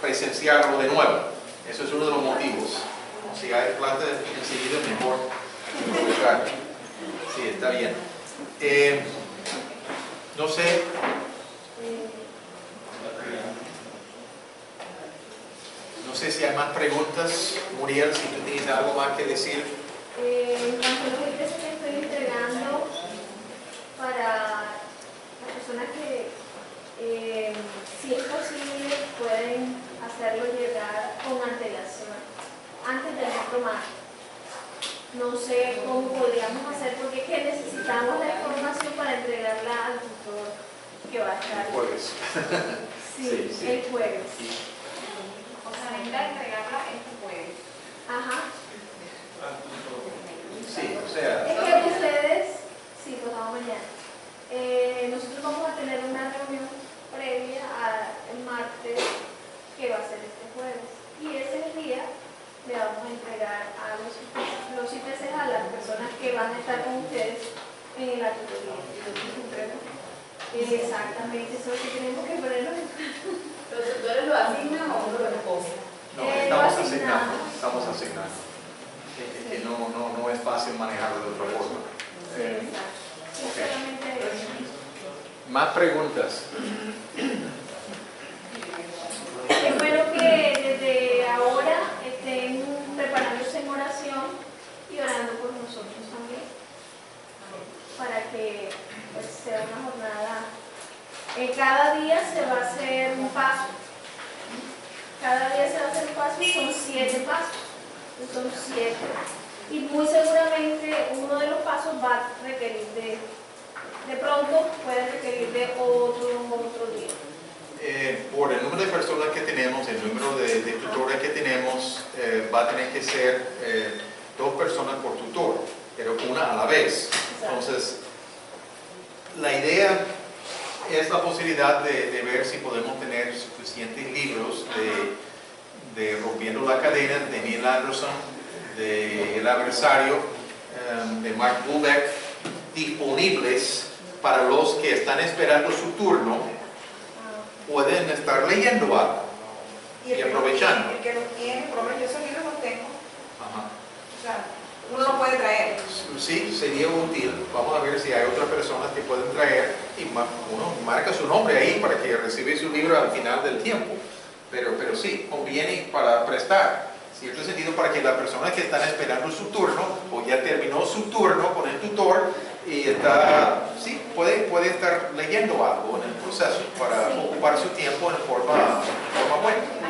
presenciarlo de nuevo. Eso es uno de los motivos. Si hay plata enseguida, mejor aprovechar. Sí, está bien. No sé. No sé si hay más preguntas. Muriel, si tú tienes algo más que decir. En cuanto a los IPs que estoy entregando para las personas que, si es posible, pueden hacerlo llegar con antelación, antes del otro martes. No sé cómo podríamos hacer, porque es que necesitamos la información para entregarla al tutor que va a estar. El jueves. Sí, Sí. el jueves. O sea, necesita entregarla este jueves. Ajá. Sí, o sea. Es que ustedes, sí, pues vamos mañana. Nosotros vamos a tener una reunión previa al martes que va a ser este jueves. Y ese día le vamos a entregar a los IPCs a las personas que van a estar con ustedes en la tutoría. Exactamente, eso es lo que tenemos que ponernos en cuenta. ¿Los tutores lo asignan o uno lo escoge? No, estamos asignando. Que no es fácil manejarlo de otra forma. Sí, ok. solamente Más preguntas. es bueno que desde ahora estén preparándose en oración y orando por nosotros también, para que pues, sea una jornada. Cada día se va a hacer un paso. Cada día se va a hacer un paso y son 7 pasos. Son 7. Y muy seguramente uno de los pasos va a requerir de pronto puede requerir de otro día. Por el número de personas que tenemos, el número de tutores que tenemos, va a tener que ser 2 personas por tutor, pero una a la vez. Entonces, la idea es la posibilidad de ver si podemos tener suficientes libros cadena de Neil Anderson, de El Adversario, de Mark Bubeck, disponibles para los que están esperando su turno, pueden estar leyendo algo y aprovechando. El que los tiene, por lo menos yo esos libros los tengo. Ajá. O sea, uno los puede traer. Sí, sería útil. Vamos a ver si hay otras personas que pueden traer y uno marca su nombre ahí para que reciba su libro al final del tiempo. Pero sí, conviene para prestar. Cierto sentido para que las personas que están esperando su turno o ya terminó su turno con el tutor y está, sí, puede estar leyendo algo en el proceso para ocupar su tiempo en forma buena.